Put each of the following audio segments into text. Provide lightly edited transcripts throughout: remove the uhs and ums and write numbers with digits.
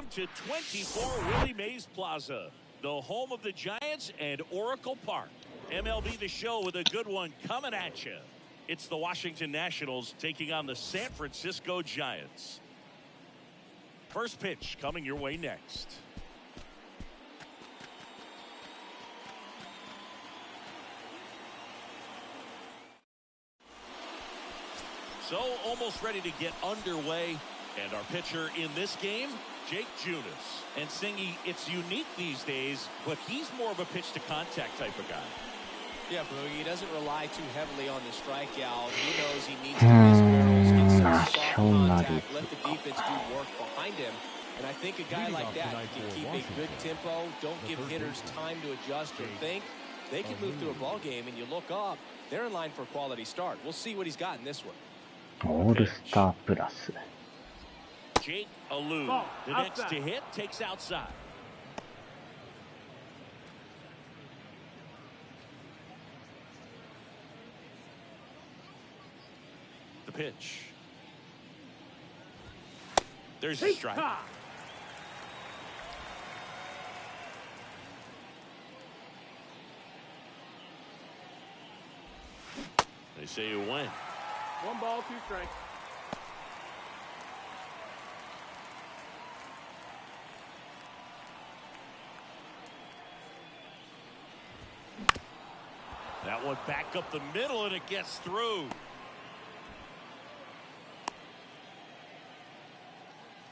Welcome to 24 Willie Mays Plaza, the home of the Giants and Oracle Park. MLB The Show with a good one coming at you. It's the Washington Nationals taking on the San Francisco Giants. First pitch coming your way next. So almost ready to get underway. And our pitcher in this game, Jake Junis. And Singy, it's unique these days, but he's more of a pitch-to-contact type of guy. Yeah, Boogie, he doesn't rely too heavily on the strikeout. He knows he needs to get his barrels, get some soft contact, let the defense do work behind him. And I think a guy like that can keep a good tempo, don't give hitters time to adjust or think. They can move through a ball game, and you look up, they're in line for a quality start. We'll see what he's got in this one. オールスタープラス。Jake Alou, the next to hit, takes outside. The pitch. There's a strike. They say you win. 1 ball, 2 strikes. That one back up the middle, and it gets through.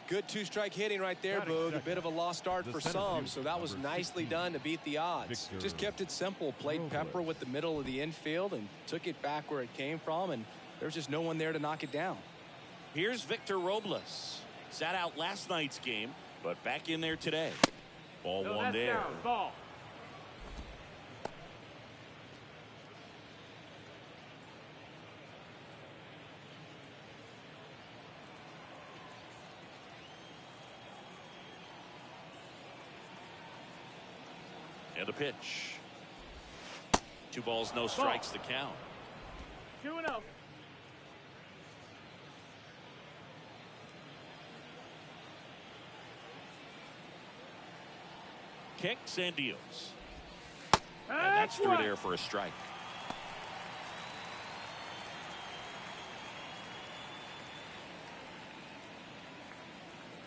Good 2-strike hitting right there, Boog. A bit of a lost start for some, so that was nicely done to beat the odds. Just kept it simple, played pepper with the middle of the infield, and took it back where it came from, and there's just no one there to knock it down. Here's Victor Robles. Sat out last night's game, but back in there today. Ball one there. Down. Ball. And a pitch. 2 balls, no strikes to count. 2-0. Kicks and deals. And that's through there for a strike.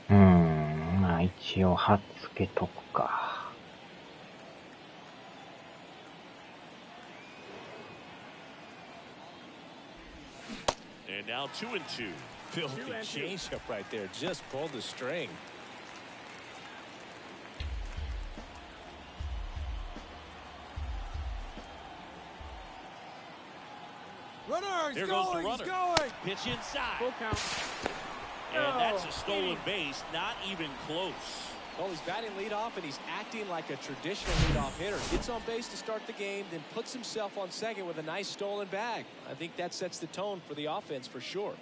まあ一応はっつけとくか。And now 2-2. Filthy changeup right there. Just pulled the string. Runner, There goes the runner. Pitch inside. Full count. And that's a stolen base. Not even close. Well, he's batting leadoff, and he's acting like a traditional leadoff hitter. Gets on base to start the game, then puts himself on second with a nice stolen bag. I think that sets the tone for the offense for sure.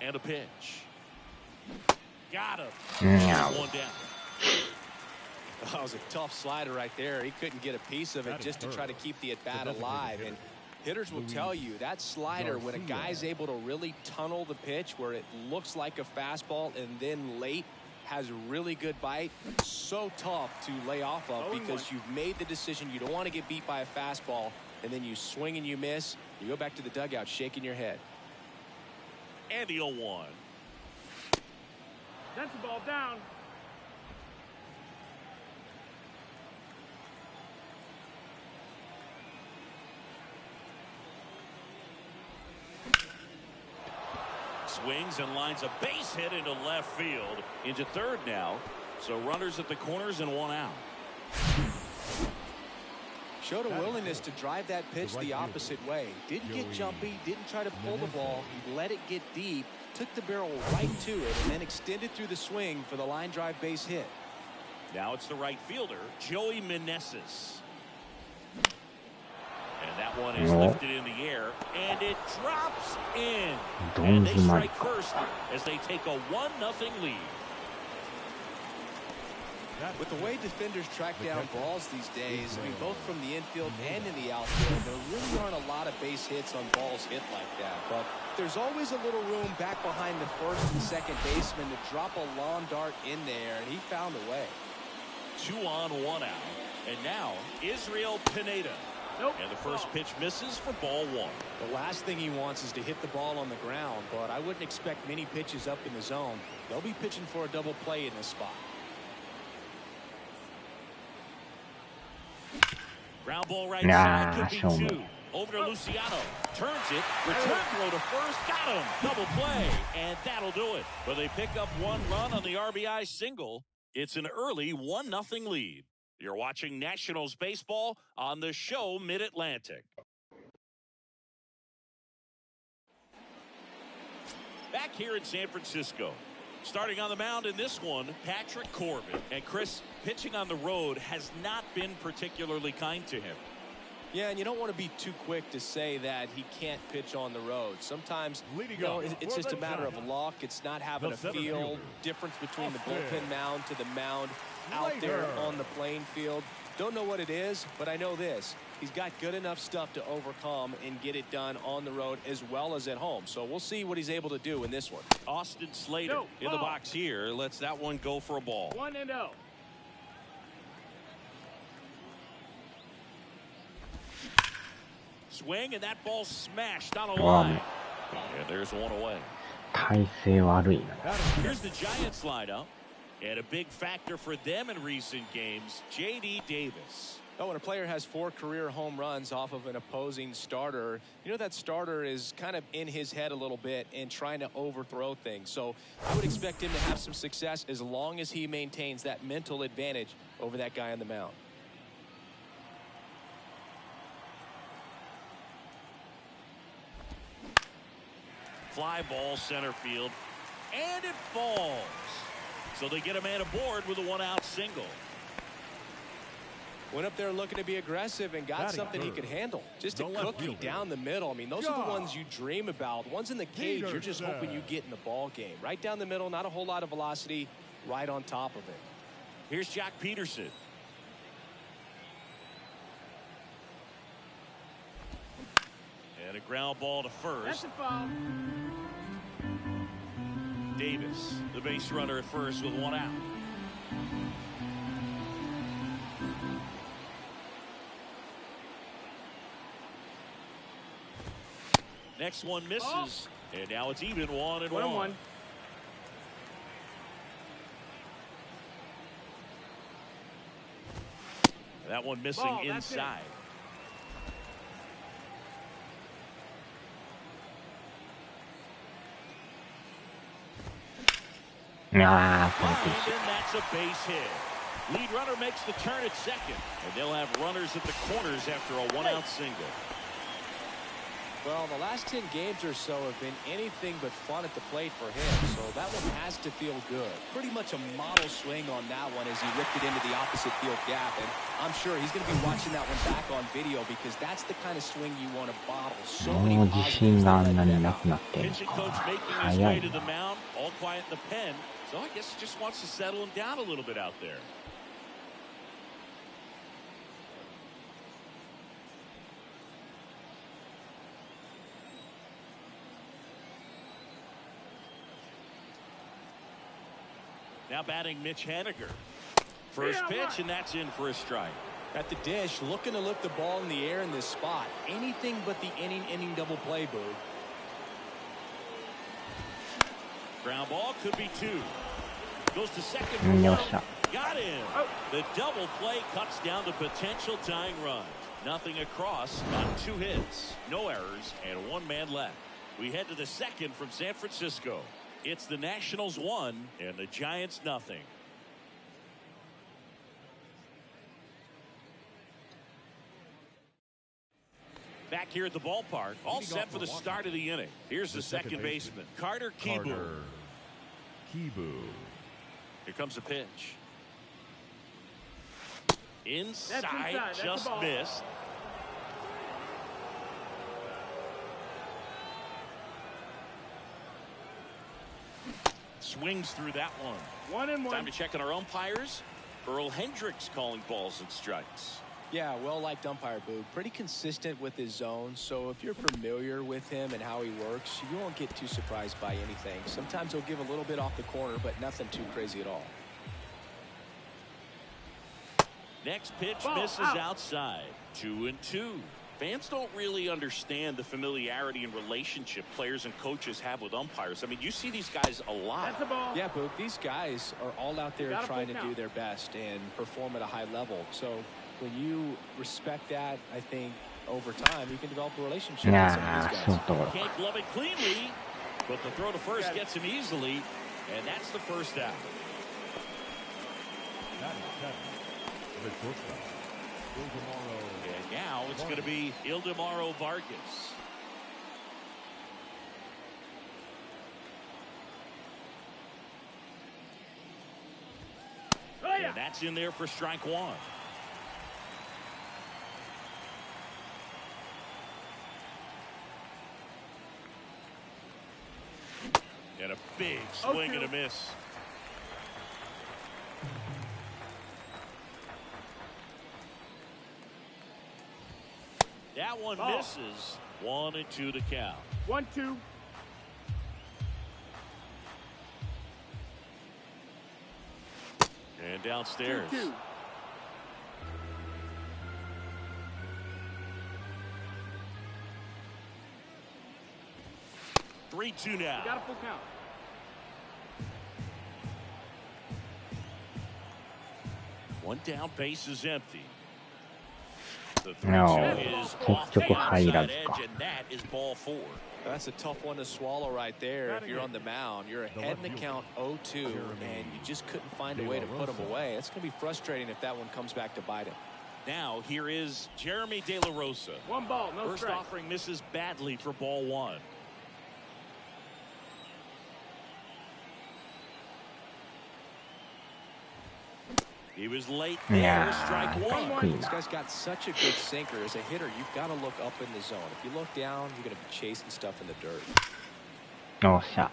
And a pitch. Got him. Yeah. One down. That was a tough slider right there. He couldn't get a piece of it just to try to keep the at-bat alive. And hitters will tell you that slider, when a guy's able to really tunnel the pitch where it looks like a fastball and then late has really good bite, so tough to lay off of because you've made the decision you don't want to get beat by a fastball, and then you swing and you miss. You go back to the dugout shaking your head. And the 0-1. That's the ball down. Swings and lines a base hit into left field. Into third now. So runners at the corners and 1 out. Showed a willingness to drive that pitch the opposite way. Didn't get jumpy, didn't try to pull the ball. He let it get deep, took the barrel right to it, and then extended through the swing for the line drive base hit. Now it's the right fielder, Joey Meneses. And that one is lifted in the air, and it drops in. And they strike first as they take a 1-0 lead. With the way defenders track down balls these days, I mean, both from the infield and in the outfield, there really aren't a lot of base hits on balls hit like that. But there's always a little room back behind the first and second baseman to drop a lawn dart in there, and he found a way. 2 on, 1 out. And now, Israel Pineda. Nope. And the first pitch misses for ball 1. The last thing he wants is to hit the ball on the ground, but I wouldn't expect many pitches up in the zone. They'll be pitching for a double play in this spot. Ground ball right side, could be 2. Over to Luciano. Turns it. Return throw to first. Got him. Double play. And that'll do it. But they pick up 1 run on the RBI single. It's an early 1-0 lead. You're watching Nationals baseball on the show Mid-Atlantic. Back here in San Francisco. Starting on the mound in this one, Patrick Corbin. And Chris, pitching on the road has not been particularly kind to him. Yeah, and you don't want to be too quick to say that he can't pitch on the road. Sometimes, it's just a matter of luck. It's not having a feel difference between the bullpen mound to the mound out there on the playing field. Don't know what it is, but I know this. He's got good enough stuff to overcome and get it done on the road as well as at home. So we'll see what he's able to do in this one. Austin Slater in the box here. Lets that one go for a ball. 1-0. Swing, and that ball smashed on a line. And there's 1 away. 体勢悪いな。 Here's the Giants lineup. And a big factor for them in recent games, J.D. Davis. Oh, when a player has 4 career home runs off of an opposing starter, you know that starter is kind of in his head a little bit and trying to overthrow things. So I would expect him to have some success as long as he maintains that mental advantage over that guy on the mound. Fly ball center field, and it falls. So they get a man aboard with a 1-out single. Went up there looking to be aggressive and got something he could handle. Just a cookie down the middle. I mean, those are the ones you dream about. Ones in the cage, you're just hoping you get in the ball game. Right down the middle, not a whole lot of velocity, right on top of it. Here's Jock Peterson. And a ground ball to first. That's a foul. Davis, the base runner at first with 1 out. Next one misses, and now it's even 1-1. That one missing inside. And that's a base hit. Lead runner makes the turn at second, and they'll have runners at the corners after a 1-out single. Well, the last 10 games or so have been anything but fun at the plate for him, so that one has to feel good. Pretty much a model swing on that one as he ripped it into the opposite field gap, and I'm sure he's going to be watching that one back on video because that's the kind of swing you want to bottle. So many positives. Pitching coach making his way to the mound, all quiet in the pen, so I guess he just wants to settle him down a little bit out there. Now batting Mitch Haniger. First pitch, and that's in for a strike. At the dish, looking to lift the ball in the air in this spot. Anything but the inning double play, Boo. Ground ball could be 2. Goes to second for 1. Got him. The double play cuts down the potential tying run. Nothing across on 2 hits, no errors, and 1 man left. We head to the second from San Francisco. It's the Nationals 1 and the Giants 0. Back here at the ballpark, all set for the start of the inning. Here's the second baseman, Carter Kieboom. Here comes the pitch. Inside, just missed. Swings through that one. 1-1. Time to check on our umpires. Earl Hendricks calling balls and strikes. Yeah, well-liked umpire, Boog. Pretty consistent with his zone, so if you're familiar with him and how he works, you won't get too surprised by anything. Sometimes he'll give a little bit off the corner, but nothing too crazy at all. Next pitch misses outside. 2-2. Fans don't really understand the familiarity and relationship players and coaches have with umpires. I mean, you see these guys a lot. That's a ball. Yeah, Boog, these guys are all out there trying to do their best and perform at a high level. So when you respect that, I think over time you can develop a relationship with some of these guys. Can't glove it cleanly, but the throw to first gets him easily, and that's the first out. And now it's going to be Ildemaro Vargas. And that's in there for strike one. And a big swing and a miss. That one misses. 1-2 to count. 1-2. And downstairs. 2-2. Three-two now. Got a full count. One down, base is empty. The 3-2 is off the 結局入ら outside ず edge, か。 and that is ball four. That's a tough one to swallow right there. If you're on the mound, you're ahead in the count 0-2, and you just couldn't find a way to put him away. It's going to be frustrating if that one comes back to bite him. Now here is Jeremy De La Rosa. One ball, no First strike. offering misses badly for ball one. He was late there. Strike one. This guy's got such a good sinker. As a hitter, you've got to look up in the zone. If you look down, you're going to be chasing stuff in the dirt. よっしゃ。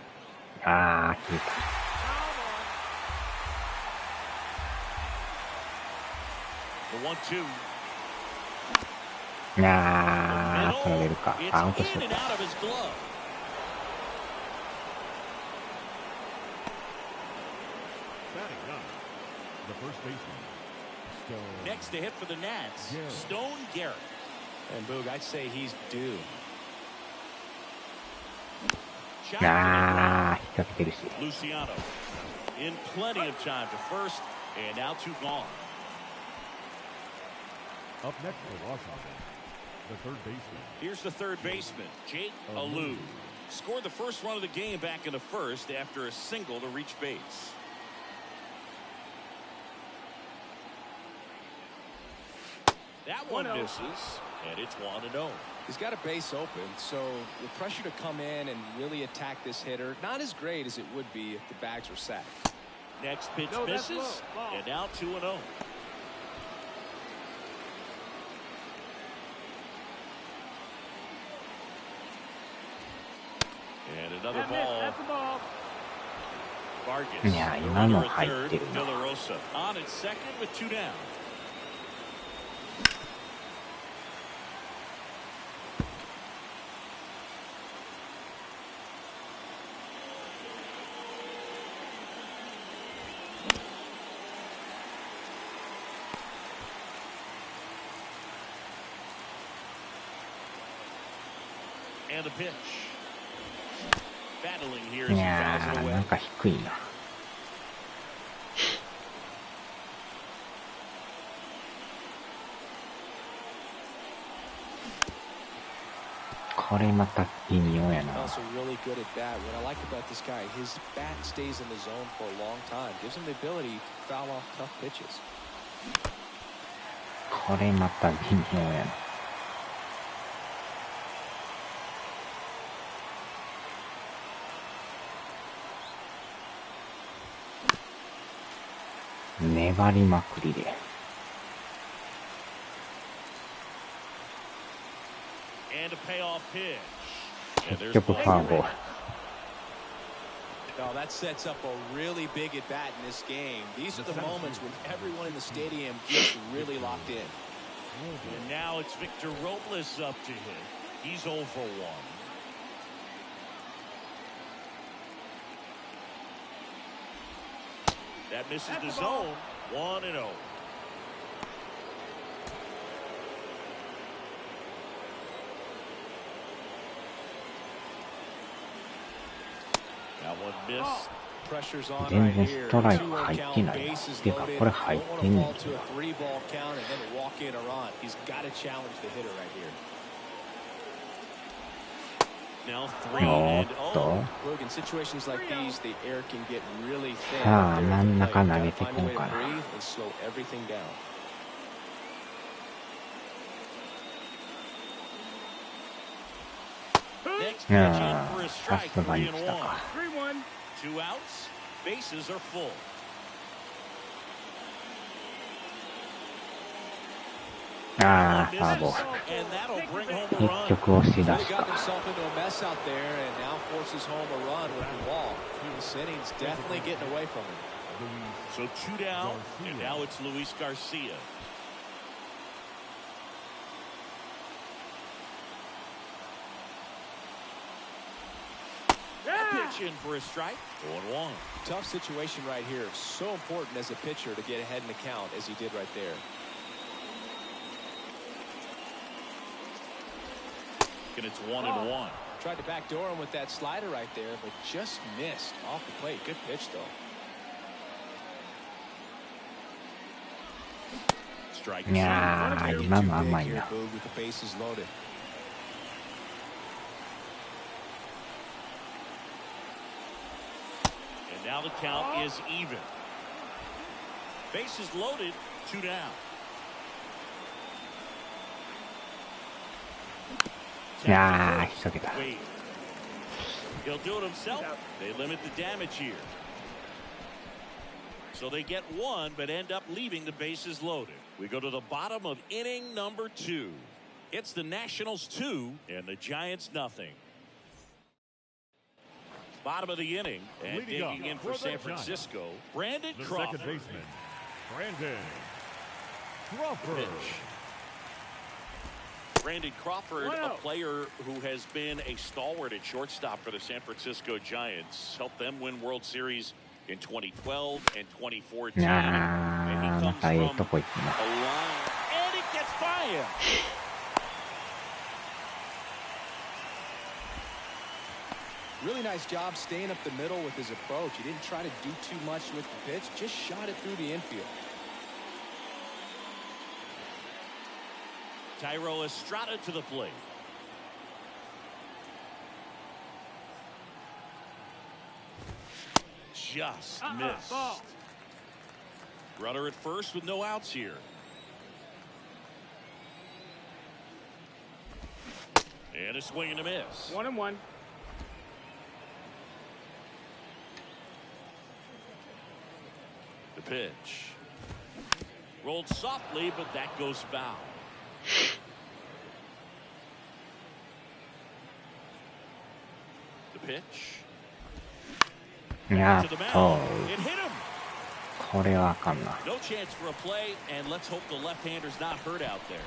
あー、聞いた。The 1-2. あー、取られるか。アウトし It's よ in う and か。 out of his glove. The first baseman, Stone. Next to hit for the Nats, Stone Garrett. And Boog, I'd say he's due. あー、引っ掛けてるし。 Luciano in plenty of time to first, and now two gone. Up next for Washington, the third baseman. Here's the third baseman, Jake Alou. Scored the first run of the game back in the first after a single to reach base. That one misses, and it's 1-0. He's got a base open, so the pressure to come in and really attack this hitter, not as great as it would be if the bags were sacked. Next pitch misses, and now 2-0. And another ball. That's a ball. Vargas. いや、今の入ってる De な。 La Rosa on at second with two down. And a pitch. Battling here as い he や fouls it ー、 away. なんか低いな。これまた微妙やな。 Also really good at that. What I like about this guy, his bat stays in the zone for a long time. Gives him the ability to foul off tough pitches. これまた微妙やな。粘りまくりで。 And a payoff pitch. And 結 there's 局ファー ball. ボール。Oh, that sets up a really big at bat in this game. These are the moments when everyone in the stadium gets really locked in. And now it's Victor Robles up to hit. He's 0 for 1. That misses the zone. 1-0. That one missed. Pressure's on 全 right 然ス here. トライク 2-1 入って count, ないな。 bases っていうか loaded. これ入っ Don't want て to んねん fall to a 3-ball count and then walk in a run. He's got to challenge the hitter right here. Now おっ 3-0. と Look, in situations like these, the air can get really thin. さあ There 真ん to 中 play. 投げ Gotta て find こ a う way to かな。 breathe and slow everything down. Next い pitch や in for a ーさ strike. すがに来 3-1. たか。 3-1. 2 outs. Bases are full. ああ、フォアボール。 And that'll bring home a 結 run. 局押し出 Really し got た。 himself into a mess out there and now forces home a run with the wall. This inning's definitely getting away from him. So 2 down, and now it's Luis Garcia. Pitch in for a strike. 0-1. Tough situation right here. So important as a pitcher to get ahead in the count as he did right there. And it's 1-1. Tried to backdoor him with that slider right there, but just missed off the plate. Good pitch, though. Strike いやー Get 今 too の big 甘い here, な。 Boog, with the bases loaded. And now the count is even. Bases loaded. 2 down. いやー引っ掛けた。 Wait. He'll do it himself. They limit the damage here. So they get 1, but end up leaving the bases loaded. We go to the bottom of inning number 2. It's the Nationals 2 and the Giants nothing. Bottom of the inning and digging in for San Francisco, Brandon The Crawford. second baseman, Brandon Crawford. Pitch. Brandon Crawford, a player who has been a stalwart at shortstop for the San Francisco Giants, helped them win World Series in 2012 and 2014. いや And he ー comes またええ from とこ行ったな。 a line, and it gets by him. Really nice job staying up the middle with his approach. He didn't try to do too much with the pitch, just shot it through the infield. Tyro Estrada to the plate. Just missed. Runner at first with no outs here. And a swing and a miss. 1-1. The pitch. Rolled softly, but that goes foul. The pitch. いや To the ーそう mound. It hit him. これはあかんな。 No chance for a play, and let's hope the left-hander's not hurt out there.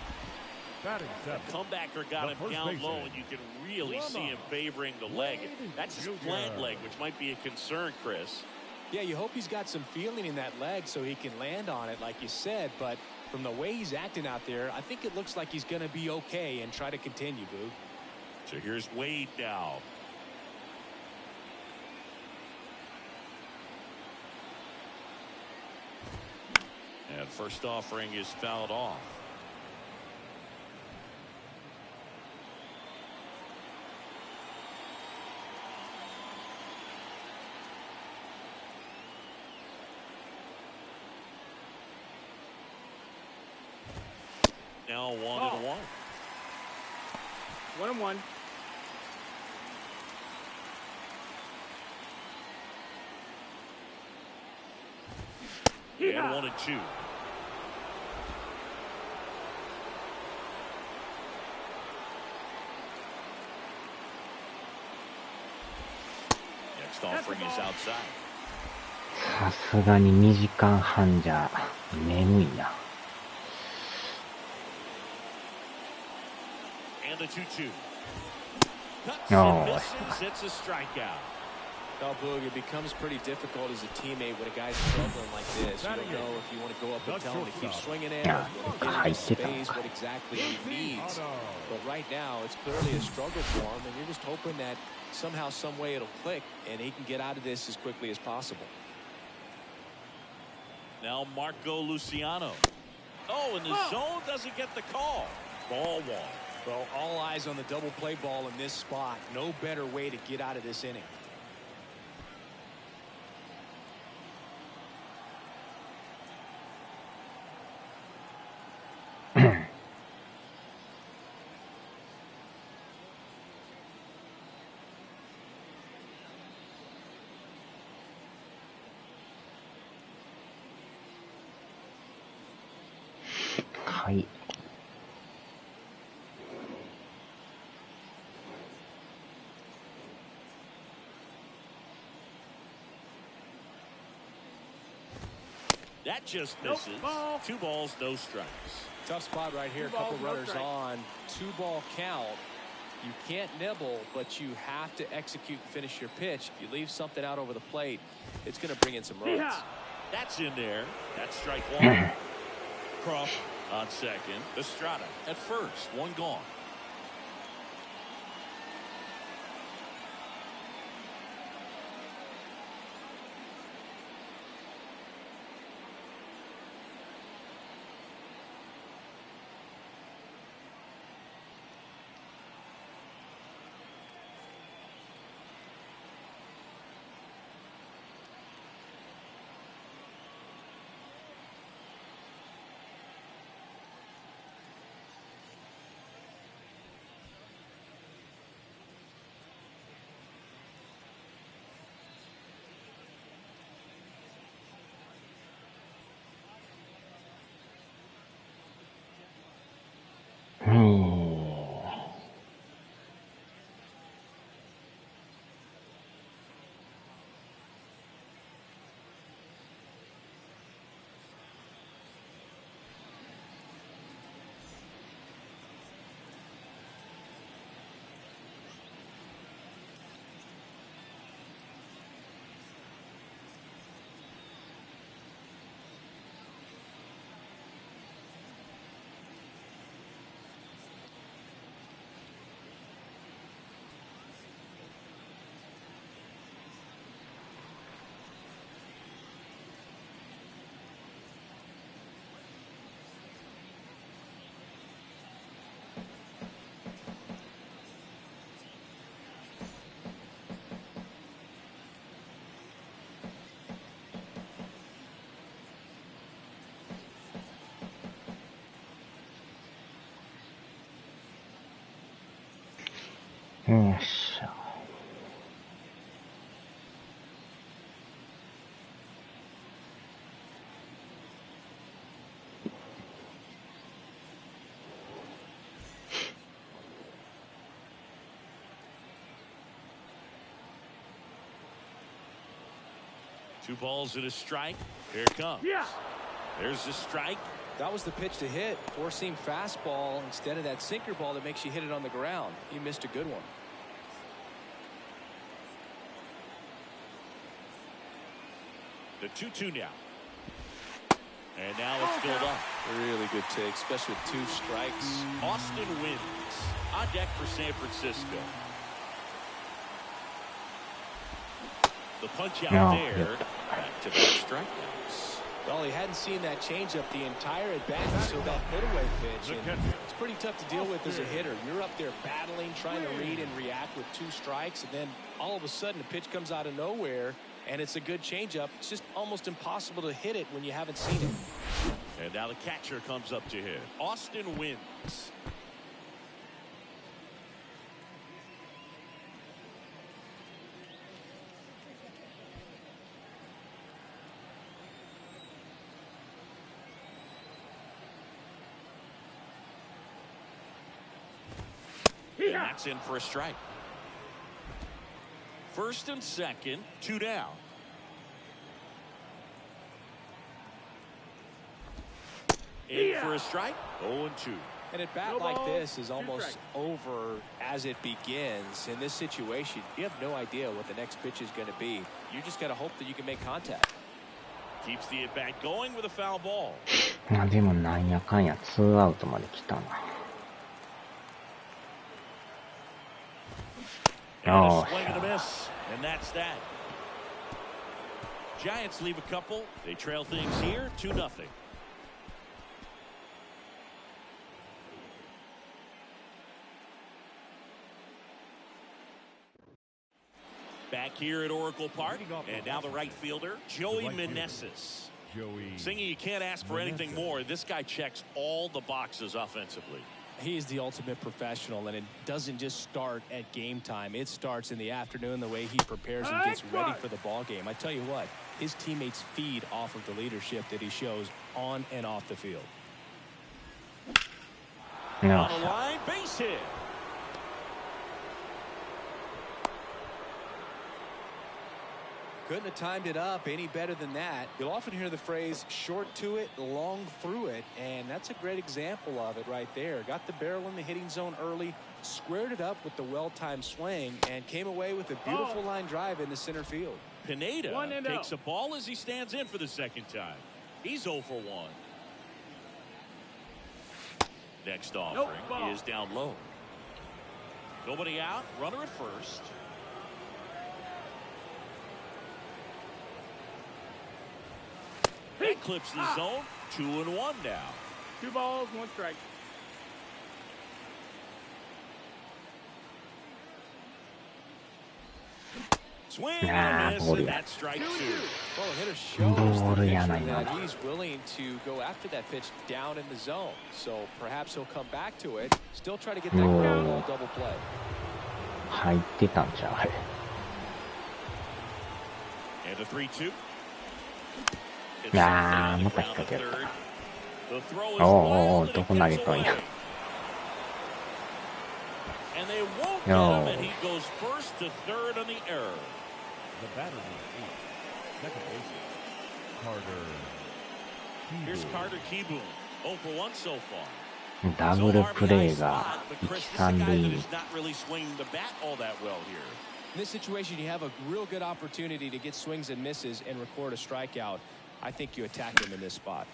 Batting seventh, Comebacker got The him first down baseman. low, and you can really see him favoring the leg. That's his plant leg, which might be a concern, Chris. Yeah, you hope he's got some feeling in that leg so he can land on it, like you said. But from the way he's acting out there, I think it looks like he's going to be okay and try to continue, Boo. So here's Wade now. And first offering is fouled off. Now 1-1. 1-1. And 1-2. Next offering is outside. さすがに2時間半じゃ眠いな。And the 2-2. Cuts and misses. It's a strikeout. Well, Boog, it becomes pretty difficult as a teammate when a guy's struggling like this. You don't know if you want to go up and tell him to keep swinging it, or if you want to get into space, what exactly he needs. But right now, it's clearly a struggle for him, and you're just hoping that somehow, some way it'll click, and he can get out of this as quickly as possible. Now Marco Luciano. Oh, and the zone doesn't get the call. Ball one. Well, all eyes on the double play ball in this spot. No better way to get out of this inning.はい。That just misses. Ball. 2 balls, no strikes. Tough spot right here. A couple runners on. 2-ball count. You can't nibble, but you have to execute and finish your pitch. If you leave something out over the plate, it's going to bring in some runs. Yeah. That's in there. That's strike 1. Crawford on second. Estrada at first. 1 gone.よっしゃ。2 balls and a strike. Here it comes. Yeah. There's the strike. That was the pitch to hit. Four-seam fastball instead of that sinker ball that makes you hit it on the ground. He missed a good one. The 2-2 now. And now it's filled up. Really good take, especially with 2 strikes. Austin wins. On deck for San Francisco. The punch out there. Back-to-back strikeouts. Well, he hadn't seen that changeup the entire at-bat until that put-away pitch. And it's pretty tough to deal with as a hitter. You're up there battling, trying to read and react with 2 strikes, and then all of a sudden the pitch comes out of nowhere, and it's a good changeup. It's just almost impossible to hit it when you haven't seen it. And now the catcher comes up to hit. Austin wins. And that's in for a strike. First and second, 2 down. In for a strike, 0-2. And at bat like this is almost over as it begins. In this situation, you have no idea what the next pitch is going to be. You just got to hope that you can make contact. Keeps the at bat going with a foul ball. でもなんやかんや2アウトまで来たな。And a swing and a miss, and that's that. Giants leave a couple. They trail things here 2-0. Back here at Oracle Park, and now the right fielder, Joey Meneses. Singy, you can't ask for anything more. This guy checks all the boxes offensively. He is the ultimate professional, and it doesn't just start at game time. It starts in the afternoon, the way he prepares and gets ready for the ball game. I tell you what, his teammates feed off of the leadership that he shows on and off the field. On the line, base hit. Couldn't have timed it up any better than that. You'll often hear the phrase short to it, long through it, and that's a great example of it right there. Got the barrel in the hitting zone early, squared it up with the well-timed swing, and came away with a beautiful line drive into center field. Pineda takes a ball as he stands in for the second time. He's 0 for 1. Next offering is down low. Nobody out, runner at first. That clips the zone. 2-1 now. 2 balls, 1 strike. Swing and a miss, and that's strike 2. Well, the hitter shows the pitcher that he's willing to go after that pitch down in the zone. So perhaps he'll come back to it. Still try to get that ground ball double play. 入ってたんちゃう。And a 3-2. あー、また引っ掛けやった。おう、どこ投げとんや。And they won't get him, and he goes first to third on the error. The batter is 8. Second baseman, Carter. Here's Carter Kieboom, 0 for 1 so far. ダブルプレーが1、3塁。 not really swinging the bat all that well here. In this situation, you have a real good opportunity to get swings and misses and record a strikeout. I think you attack him in this spot.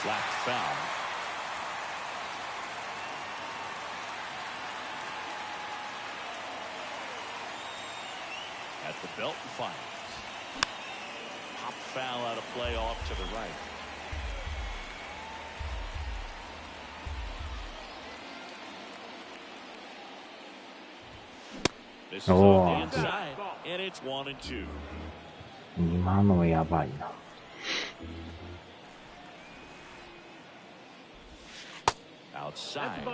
Slapped foul. At the belt and fires. Pop foul out of play off to the right. This is on the inside, and it's 1-2. 今のやばいな。Outside.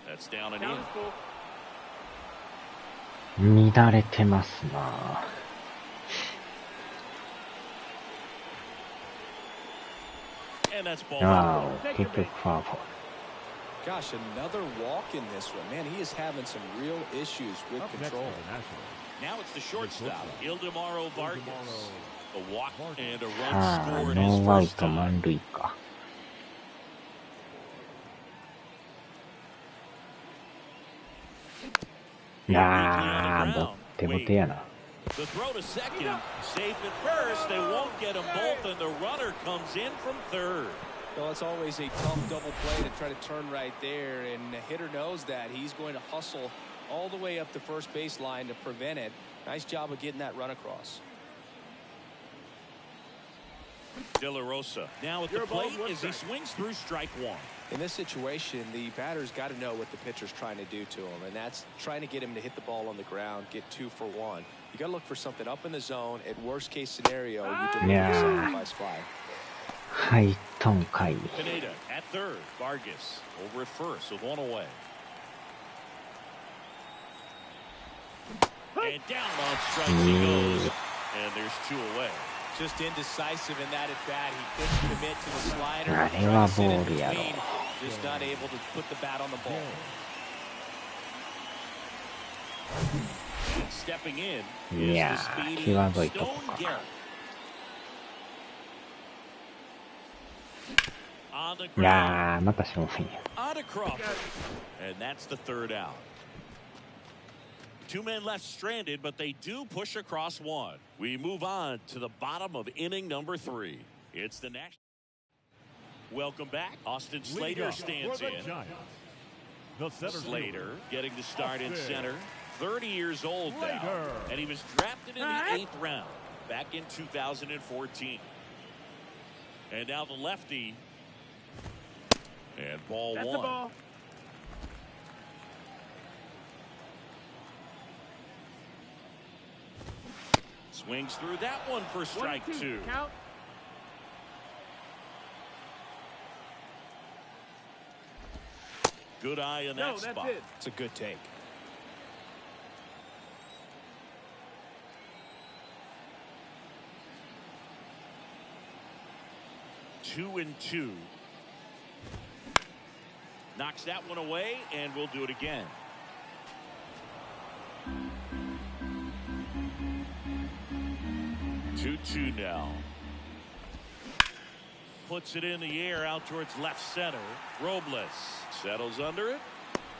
That's down and in. 乱れてますな。And that's ball. ああ、結局ファーボール。 Gosh, another walk in this one. Man, he is having some real issues with control. Now it's the shortstop, Ildemaro Vargas. A walk and a あ run あ、 scored ノ his ーアウ first ト time. 満塁か。いやー、ボッテボテやな。 The throw to second, safe at first. They won't get them both, and the runner comes in from third. Well, it's always a tough double play to try to turn right there, and the hitter knows that. He's going to hustle all the way up the first baseline to prevent it. Nice job of getting that run across. De La Rosa now at the plate as he swings through strike 1. In this situation, the batter's got to know what the pitcher's trying to do to him, and that's trying to get him to hit the ball on the ground, get 2 for 1. You got to look for something up in the zone. At worst case scenario, you deliver a sacrifice fly. 入っとんかい。 Pineda at third. Vargas over at first with 1 away. And down on strike he goes. And there's 2 away. Just indecisive in that at bat. He couldn't commit to the slider. あれはボールやろ。 Just not able to put the bat on the ball. Stepping in い is や the ー、 speedy 際どいと Stone こか。 Garrett. On the い ground. やー、またしょうもないや。 On to Crawford. And that's the third out. Two men left stranded, but they do push across one. We move on to the bottom of inning number 3. It's the next. Welcome back. Austin Slater stands in. Slater getting the start in center. 30 years old now. And he was drafted in the 8th round back in 2014. And now the lefty. And ball That's one. the ball. Swings through that one for strike 2. Count. Good eye in that No, spot. that's it. It's a good take. Two and two. Knocks that one away, and we'll do it again. Two now. Puts it in the air out towards left center. Robles settles under it,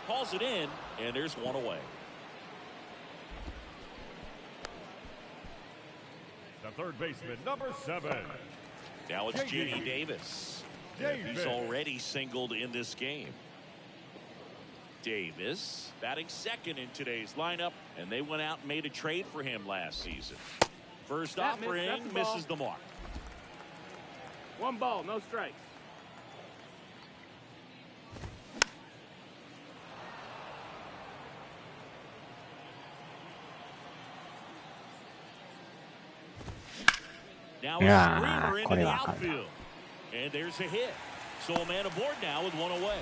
hauls it in, and there's one away. The third baseman, number 7. Now it's J.D. Davis. And he's already singled in this game. Davis batting second in today's lineup, and they went out and made a trade for him last season. First offering misses the mark. One ball, no strikes. Now a screamer into the outfield. And there's a hit. So a man aboard now with one away.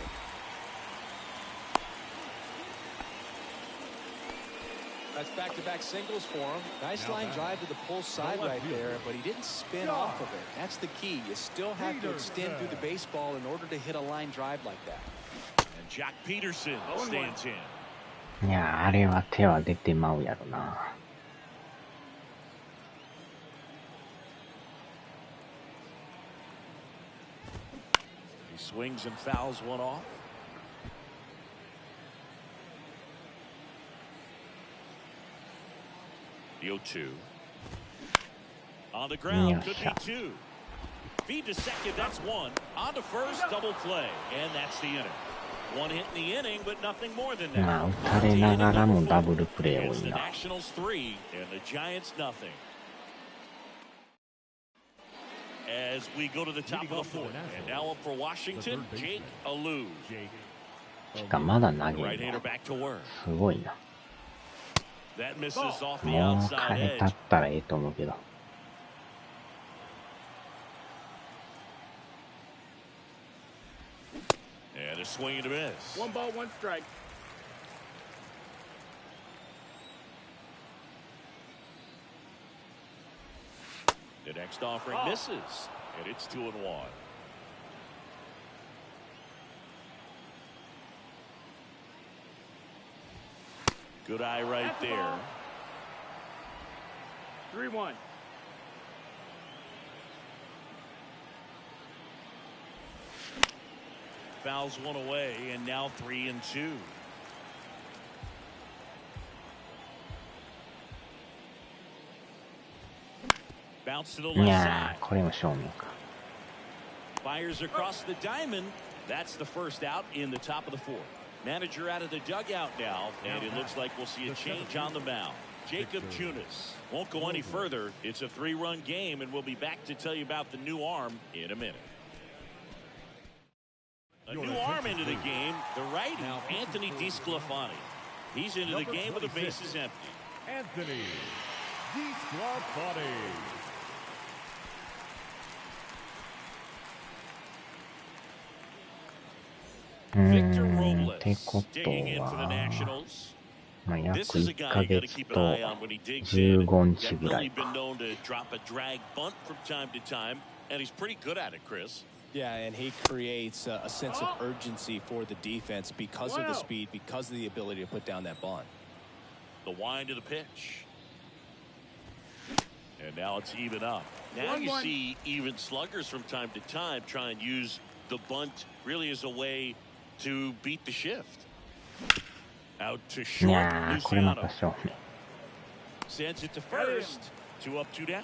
That's back-to-back singles for him. Nice line drive to the pull side right there, but he didn't spin off of it. That's the key. You still have to extend through the baseball in order to hit a line drive like that. And Jack Peterson stands in. いやー、あれは手は出てまうやろな。He swings and fouls one off. The 0-2. On the ground, could be 2. Feed to second, that's 1. On to first, double play. And that's the inning. One hit in the inning, but nothing more than that. まあ、打たれながらもダブルプレー多 It's い the な。 Nationals 3 and the Giants nothing. As we go to the top of the 4th. And now up for Washington, Jake Alou. しかもまだ投げる Right-hander の。 back to work. すごいな。 That misses off the もう outside 金 edge. 立ったらええと思うけど。And a swing and a miss. One ball, one strike. The next offering misses. And it's 2-1. Good eye right there. 3-1. Fouls one away, and now 3-2. Bounce to the い left や side. ー、これも正面か。 Fires across the diamond. That's the first out in the top of the 4th. Manager out of the dugout now, and it looks like we'll see a change on the mound. Jacob Junis won't go any further. It's a 3-run game, and we'll be back to tell you about the new arm in a minute. A new arm into the game, the righty, Anthony DeSclafani. He's into the game with the bases empty. Anthony DeSclafani. Victor っ Robles てこと digging in for the は、 Nationals. まあ、約 This is a 1 guy ヶ you got to 月 keep an と eye on when he digs in. 15日ぐら Definitely い been か。 known to drop a drag bunt from time to time, and he's pretty good at it, Chris. Yeah, and he creates a sense of urgency for the defense because of the speed, because of the ability to put down that bunt. The wind of the pitch. And now it's even up. Now you see even sluggers from time to time try and use the bunt really as a way to beat the shift. Out to い short, やー、これまた Luciano 勝負。 sends it to first. 2 up, 2 down.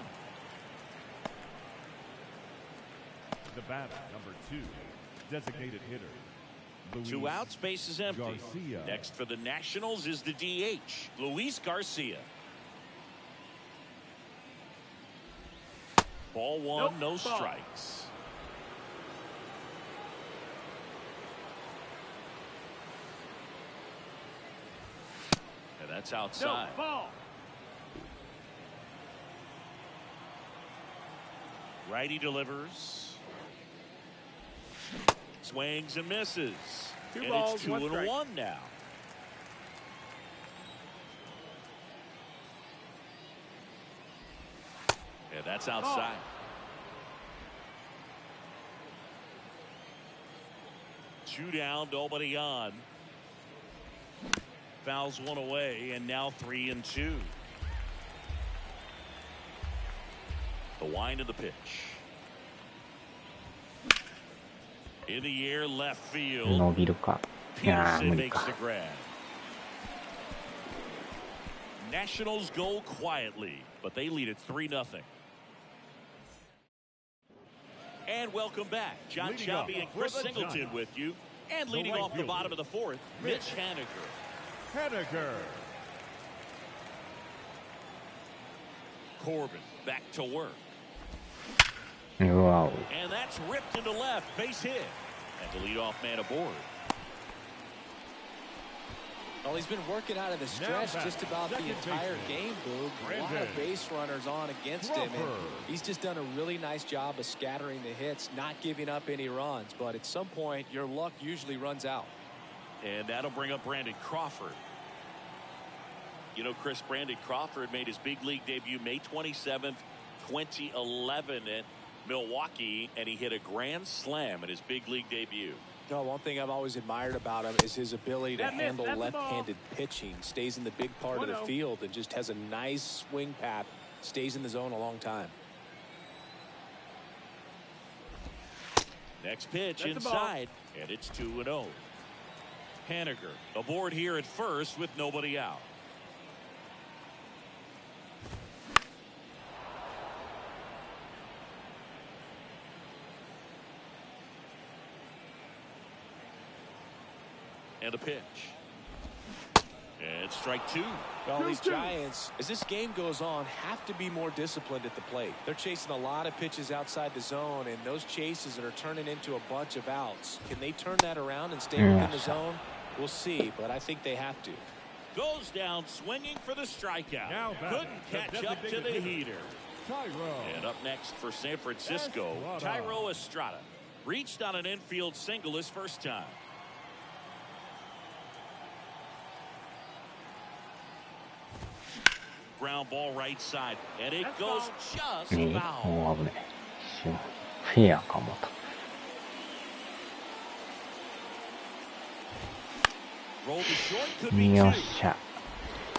The batter, number 2, designated hitter. 2 outs, base is empty. Garcia. Next for the Nationals is the DH, Luis Garcia. Ball 1, no strikes. And that's outside. Righty delivers. Swings and misses. 2 and balls, it's 2 1 and strike. 1 now. And that's outside. Two down, nobody on. Fouls 1 away, and now 3 and 2. The wind of the pitch. In the air, left field. 伸びるか。いやー、 Peterson 無理 makes か。 the grab. Nationals go quietly, but they lead at 3-0. And welcome back. John Leading off Shelby and for Chris the Singleton Giants. with you. And The leading right off the fielder, bottom of the 4th, Mitch Haniger. Henniger. Corbin back to work. うわお。 And that's ripped into left. Base hit. And the leadoff man aboard. Well, he's been working out of the stretch just about the entire game, Boog. A lot of base runners on against him, and he's just done a really nice job of scattering the hits, not giving up any runs. But at some point, your luck usually runs out. And that'll bring up Brandon Crawford. You know, Chris, Brandon Crawford made his big league debut May 27th, 2011 at Milwaukee, and he hit a grand slam at his big league debut. No, one thing I've always admired about him is his ability to handle left-handed pitching. Stays in the big part of the field and just has a nice swing path. Stays in the zone a long time. Next pitch inside, and it's 2-0. Haniger aboard here at first with nobody out. And a pitch. And strike 2. Well, these Giants, as this game goes on, have to be more disciplined at the plate. They're chasing a lot of pitches outside the zone, and those chases are turning into a bunch of outs. Can they turn that around and stay within the zone? We'll see, but I think they have to. Goes down swinging for the strikeout. Couldn't catch up to the heater. And up next for San Francisco, Tyro Estrada. Reached on an infield single his first time. Ground ball right side, and it goes just も foul. う危ない。フェアかもと。 Roll to short, could be よっ two. しゃ。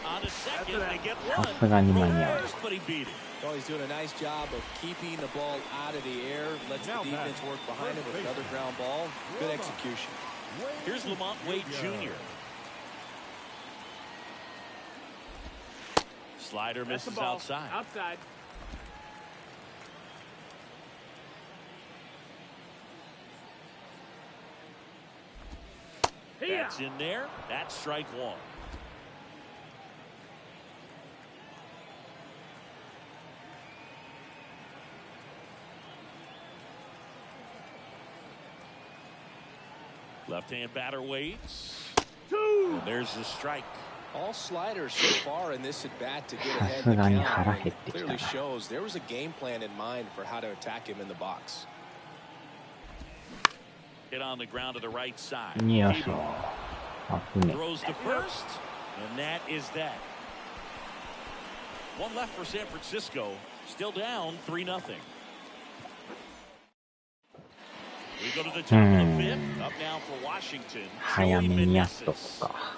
On to second, they get さ one. すがに間に合う。 First, but he beat it. Oh, he's doing a nice job of keeping the ball out of the air. Lets the defense work behind him with another ground ball. Good execution. Here's Lamont Wade Jr. Slider misses outside. Outside. That's in there. That's strike 1. Left-hand batter waits. And there's the strike. All sliders so far in this at bat to get ahead さ in す the がに count. 腹 And 減ってきた clearly な。 shows there was a game plan in mind for how to attack him in the box. Hit on the ground to the right side. よいしょ。危ね。 Throws to first. And that is that. One left for San Francisco. Still down 3-0. We go to the top of the fifth. Up now for Washington. 早めにやっとこか。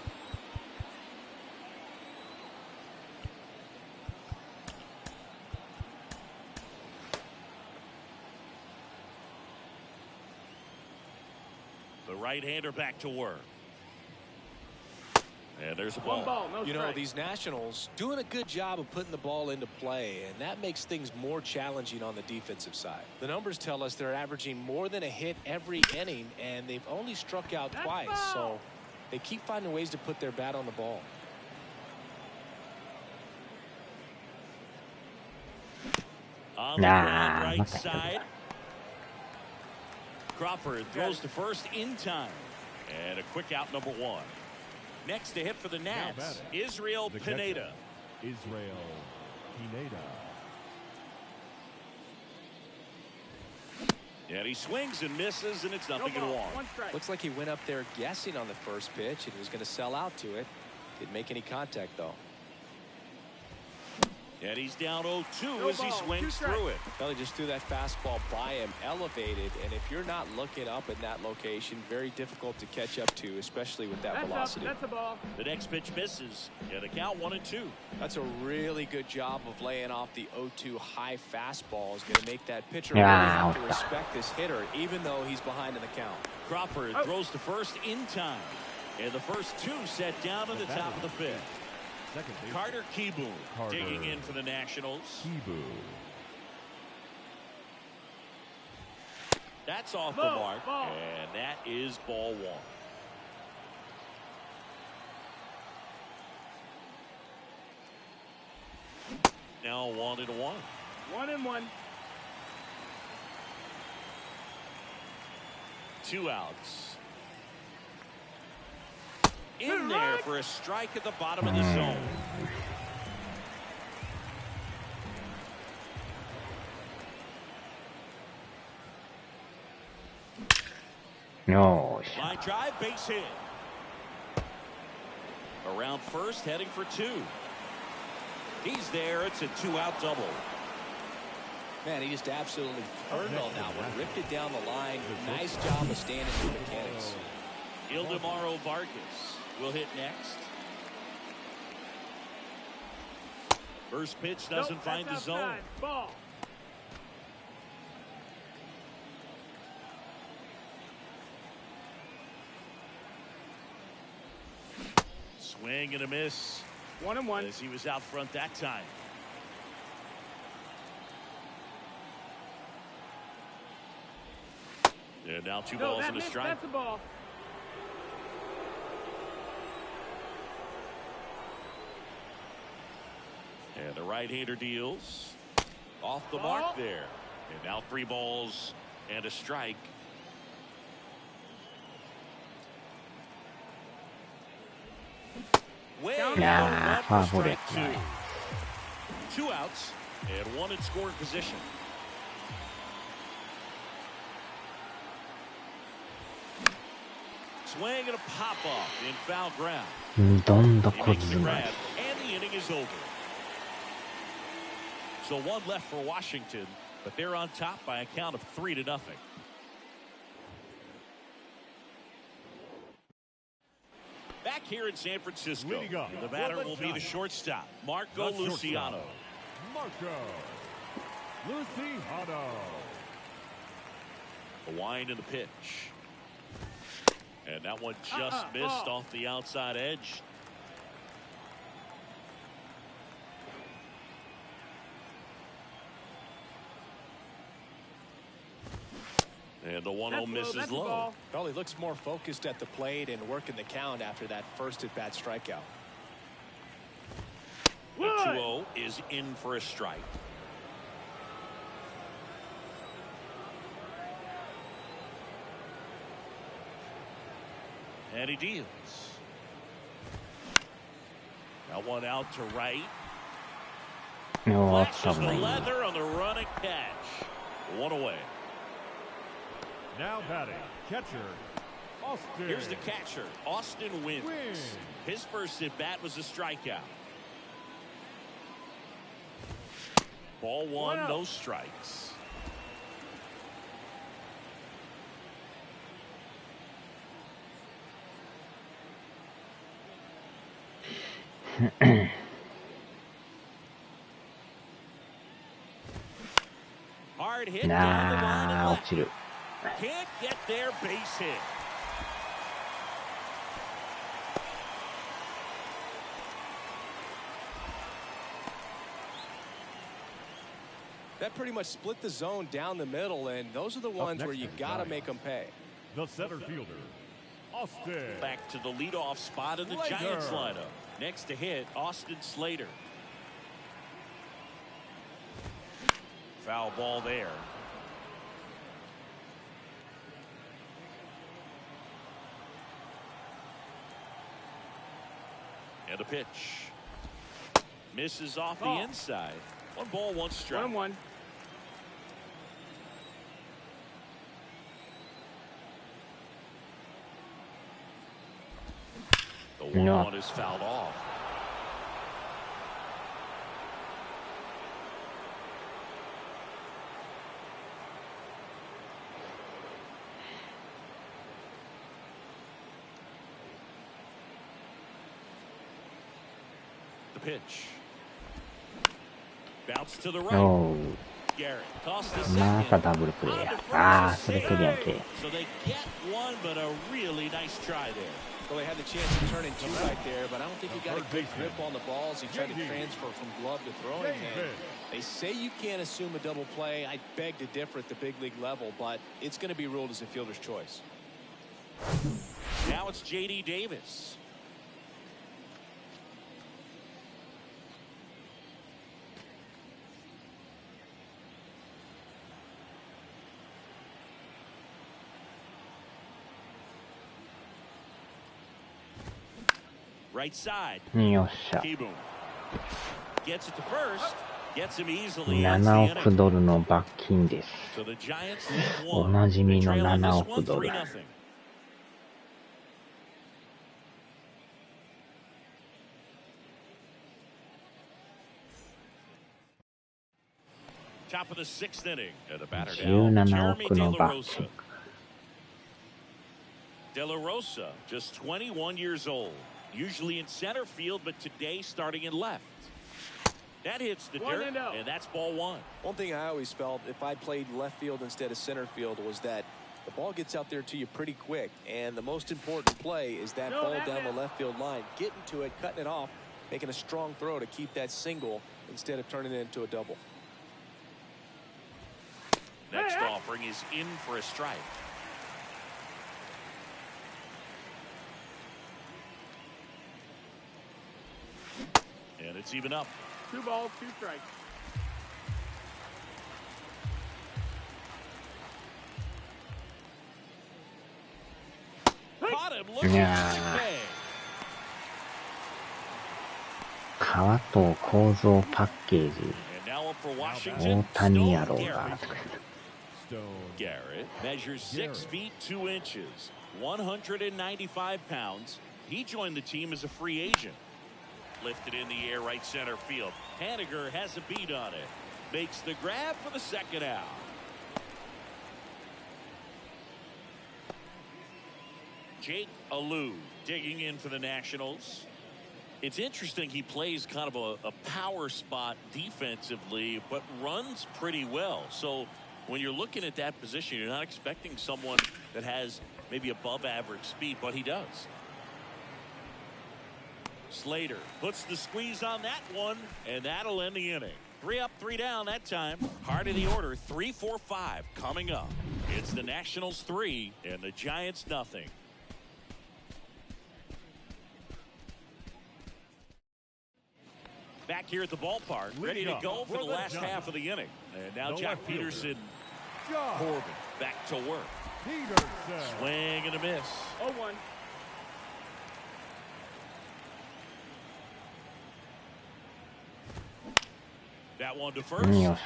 The right-hander back to work. And there's a ball. One ball, no You know, strike. these Nationals doing a good job of putting the ball into play, and that makes things more challenging on the defensive side. The numbers tell us they're averaging more than a hit every inning, and they've only struck out twice, so they keep finding ways to put their bat on the ball. On the ground, right side. Crawford throws to first in time. And a quick out, number one. Next to hit for the Nats, Israel Pineda. Israel Pineda. And he swings and misses, and it's nothing No in ball, one. one strike. Looks like he went up there guessing on the first pitch and was going to sell out to it. Didn't make any contact, though. And he's down 0-2 No as he ball, swings 2 strikes. through it. Well, he just threw that fastball by him, elevated, and if you're not looking up in that location, very difficult to catch up to, especially with that That's velocity. up. That's a ball. The next pitch misses, and a count 1-2. That's a really good job of laying off the 0-2 high fastball. Is going to make that pitcher Yeah, really have to respect this hitter, even though he's behind in the count. Crawford throws to first in time. And the first two set down in the top of the fifth. Second base. Carter Kieboom Carter digging in for the Nationals. Kibu. That's off the Ball, mark, ball. and that is ball one. Now 1-1. 1-1. 2 outs. In there for a strike at the bottom of the zone.よーし。 Line drive, base hit. Around first, heading for 2. He's there. It's a 2-out double. Man, he just absolutely turned on that one, ripped it down the line. Nice job of standing in the mechanics. Ildemaro Vargas will hit next. First pitch doesn't Nope, find the that's zone. outside. Ball. Swing and a miss 1-1. as he was out front that time. And now 2 balls and a strike. That's a ball. And the right-hander deals. Off the Ball. mark there. And now 3 balls and a strike. Way Yeah, one for foul strike ball. 2. 2 outs and 1 in scoring position. Swing and a pop-off in foul ground. どんど He こ makes ず the ま grab, り。 and the inning is over. So 1 left for Washington, but they're on top by a count of 3-0. Back here in San Francisco, Leading up the batter for the will be the Giants. shortstop, Marco The Luciano. shortstop, Marco Luciano. The wind and the pitch. And that one just missed off the outside edge. And the 1-0 misses That's a low. ball. Well, he looks more focused at the plate and working the count after that first at-bat strikeout. The 2-0 is in for a strike. And he deals. Now 1 out to right. よーっと Flashes the もいい。 leather on the running catch. 1 away. Now batting, catcher Austin. Here's the catcher. Austin wins. His first at bat was a strikeout. Ball one, no strikes. Hard hit down the line and left. Can't get their base hit. That pretty much split the zone down the middle, and those are the ones where you got to make them pay. The center fielder, Austin. Back to the leadoff spot in the Giants lineup. Next to hit, Austin Slater. Foul ball there. And a pitch. Misses off the inside. 1 ball, 1 strike. 1-1. The 1-1 is fouled off. The pitch. Bounce to the right. Garrett tossed the second. Double play. Ah,それクリア系。 So they get one, but a really nice try there. Well, they had the chance to turn in 2 right there, but I don't think he got a good grip on the balls. He tried to transfer from glove to throwing hand. They say you can't assume a double play. I beg to differ at the big league level, but it's going to be ruled as a fielder's choice. Now it's J.D. Davis. Right side. よっしゃ。 Keyboom gets it to first. Gets him easily. 7億ドルの罰金です。 So the Giants lead お one. なじみ They の trail in 7 this 億 one ドル。 3-0. Top of the 6th inning. And the batter now, 17 Jeremy 億 De の La 罰 Rosa. 金。 De La Rosa, just 21 years old. Usually in center field, but today starting in left. That hits the dirt, and that's ball 1. One thing I always felt if I played left field instead of center field was that the ball gets out there to you pretty quick, and the most important play is that ball down the left field line, getting to it, cutting it off, making a strong throw to keep that single instead of turning it into a double. Next offering is in for a strike. And it's even up. 2 balls, 2 strikes. Caught him looking Yeah. big. 川藤構造パッケージ。 And now up for 大 Washington. 谷や Stone ろう Garrett. が。 Garrett measures 6 feet 2 inches, 195 pounds. He joined the team as a free agent. Lifted in the air, right center field. Haniger has a beat on it. Makes the grab for the second out. Jake Alou digging in for the Nationals. It's interesting he plays kind of a power spot defensively, but runs pretty well. So when you're looking at that position, you're not expecting someone that has maybe above average speed, but he does. Slater puts the squeeze on that one, and that'll end the inning. 3 up, 3 down that time. Heart of the order, 3, 4, 5 coming up. It's the Nationals 3 and the Giants nothing. Back here at the ballpark, ready to go for the last half of the inning. And now Jack Peterson, Corbin back to work. Swing and a miss. 0-1. That one to first. よいしょ。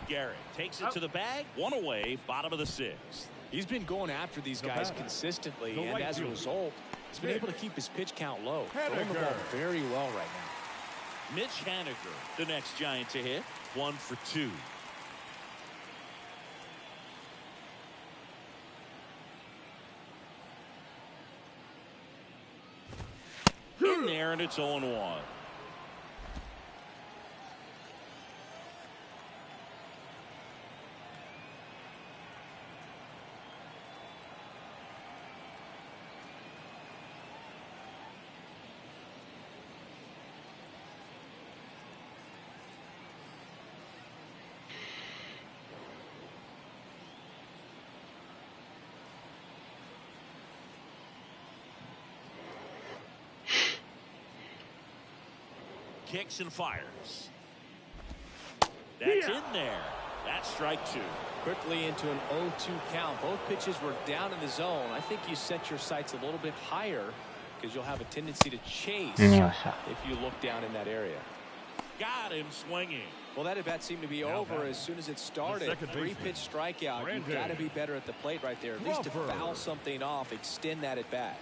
Garrett takes it to the bag. 1 away, bottom of the 6th. He's been going after these guys consistently, and as a result, he's been able to keep his pitch count low. Throwing the ball very well right now. Mitch Haniger, the next Giant to hit. 1 for 2. In there, and it's 0-1. Kicks and fires. That's in there. That's strike 2. Quickly into an 0-2 count. Both pitches were down in the zone. I think you set your sights a little bit higher because you'll have a tendency to chase if you look down in that area. Got him swinging. Well, that at bat seemed to be over as soon as it started. 3-pitch strikeout. You've got to be better at the plate right there. At least to foul something off, extend that at bat.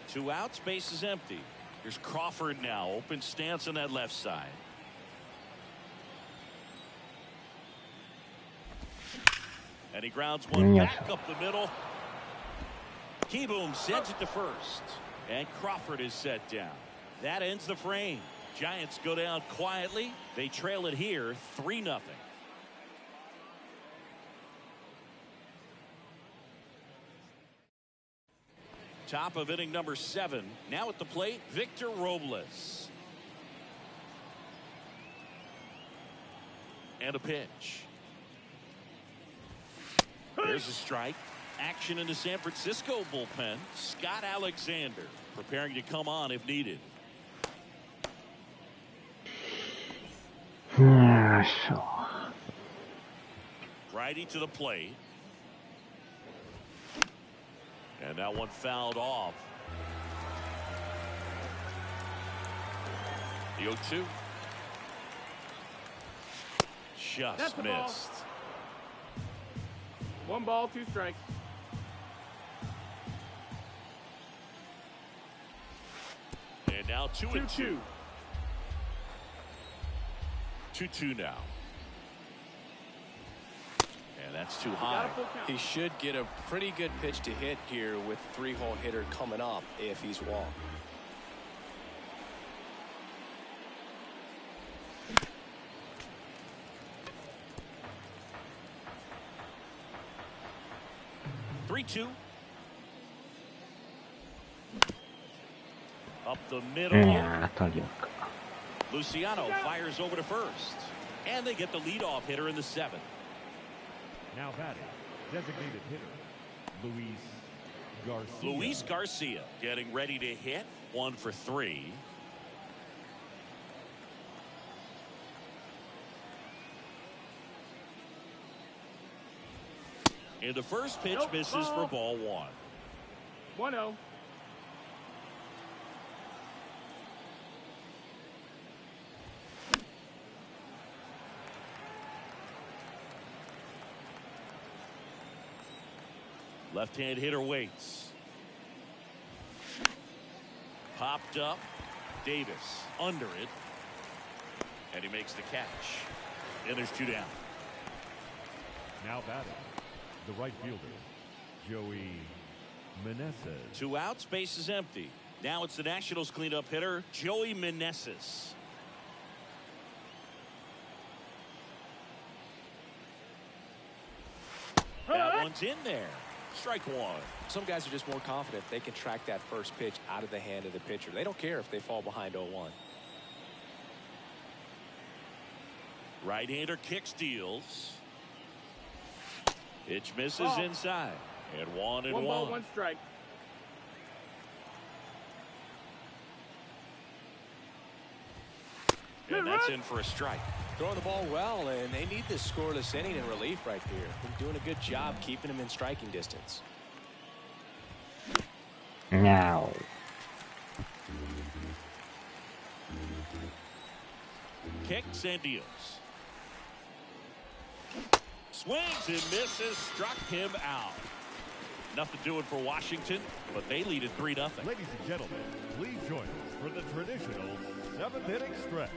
2 outs, base is empty. Here's Crawford now. Open stance on that left side. And he grounds one back up the middle. Keyboom sends it to first. And Crawford is set down. That ends the frame. Giants go down quietly. They trail it here 3-0. Top of inning number 7. Now at the plate, Victor Robles. And a pitch. There's a strike. Action in the San Francisco bullpen. Scott Alexander preparing to come on if needed. Righty to the plate. And that one fouled off. The 0-2. Just missed. 1 ball, 2 strikes. And now 2-2. 2-2 now. And that's too high. He should get a pretty good pitch to hit here with 3-hole hitter coming up if he's walked. Two. Up the middle. Luciano fires over to first. And they get the leadoff hitter in the 7th. Now batting, designated hitter, Luis Garcia getting ready to hit. 1 for 3. And the first pitch misses for ball 1. 1-0. Left-hand hitter waits. Popped up. Davis under it. And he makes the catch. And there's 2 down. Now batting, the right fielder, Joey Meneses. 2 outs, base is empty. Now it's the Nationals cleanup hitter, Joey Meneses. That one's in there. Strike 1. Some guys are just more confident they can track that first pitch out of the hand of the pitcher. They don't care if they fall behind 0-1. Right-hander kick steals. Pitch misses inside. And 1-1. 1 ball, 1 strike. And that's in for a strike. Throwing the ball well, and they need this scoreless inning in relief right here. They're doing a good job keeping him in striking distance. Now. Kicks and deals. Swings and misses, struck him out. Nothing doing for Washington, but they lead at 3-0. Ladies and gentlemen, please join us for the traditional 7th-inning stretch.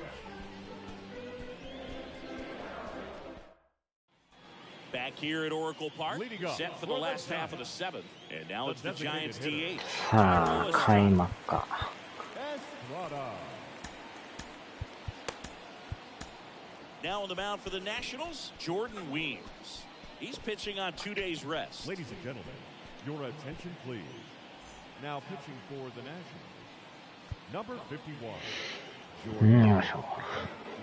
Back here at Oracle Park, set for the last half of the 7th. And now it's the Giants DH. さあ、開幕か。Now on the mound for the Nationals, Jordan Weems. He's pitching on 2 days rest. Ladies and gentlemen, your attention please. Now pitching for the Nationals, number 51, Jordan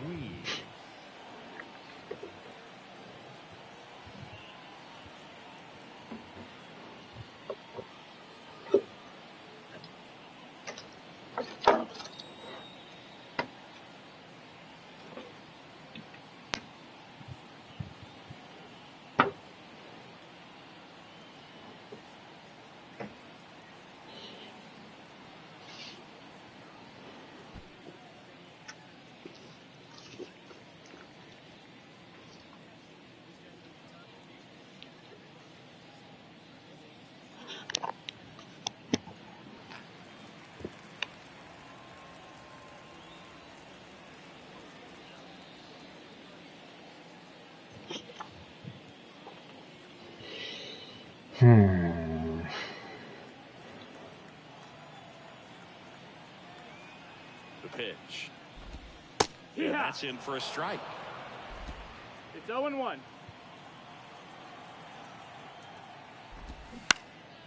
Weems. The pitch. Yeah, that's in for a strike. It's 0-1.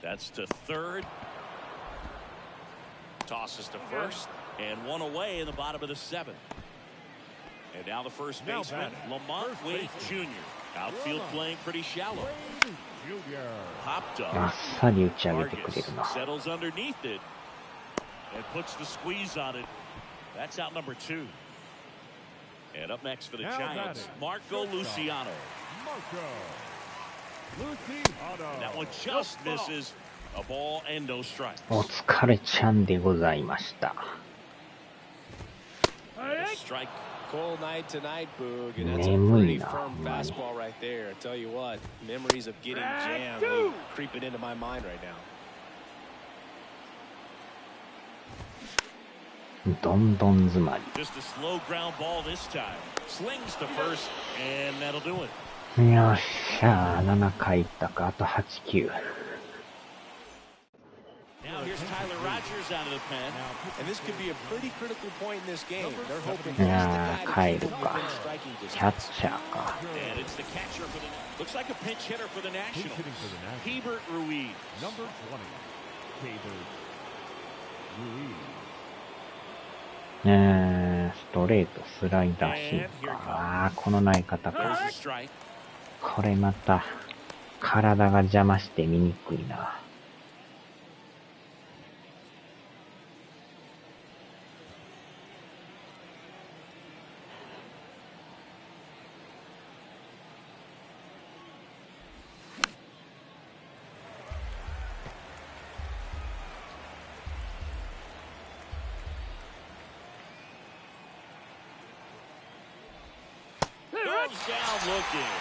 That's to third. Tosses to first. And one away in the bottom of the 7th. And now the first baseman, Lamont Wade Jr. Outfield playing pretty shallow. Popped up. あっさり打ち上げてくれるな。 Settles underneath it and puts the squeeze on it. That's out number 2. And up next for the Giants, Marco Luciano. And that one just misses. A ball and no strikes. お疲れちゃんでございました。 Strike. Cold night tonight, Boog, and that's a pretty firm fastball right there. I tell you what, memories of getting jammed really creeping into my mind right now. どんどん詰まり。 Just a slow ground ball this time. Slings to first, and that'll do it. よっしゃー、7回いったか、あと8、9。 Now here's Tyler Rogers out of the pen, and this could be a pretty critical point in this game. They're hoping いやー、帰るか。キャッチャーか。 and it's the catcher for the. Looks like a pinch hitter for the Nationals. Hebert Ruiz. Number 20, Hebert Ruiz. ストレート、スライダー、シンカー。あー、この投げ方か。 There's a strike. これまた、体が邪魔して見にくいな。 Down looking.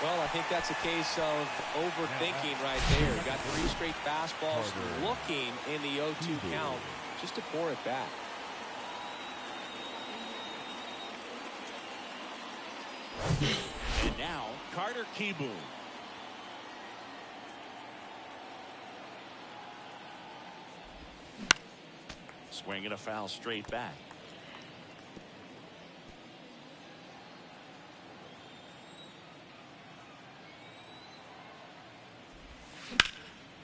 Well, I think that's a case of overthinking right there. Got 3 straight fastballs looking in the 0-2 count just to pour it back. And now Carter Kieboom. Swinging a foul straight back.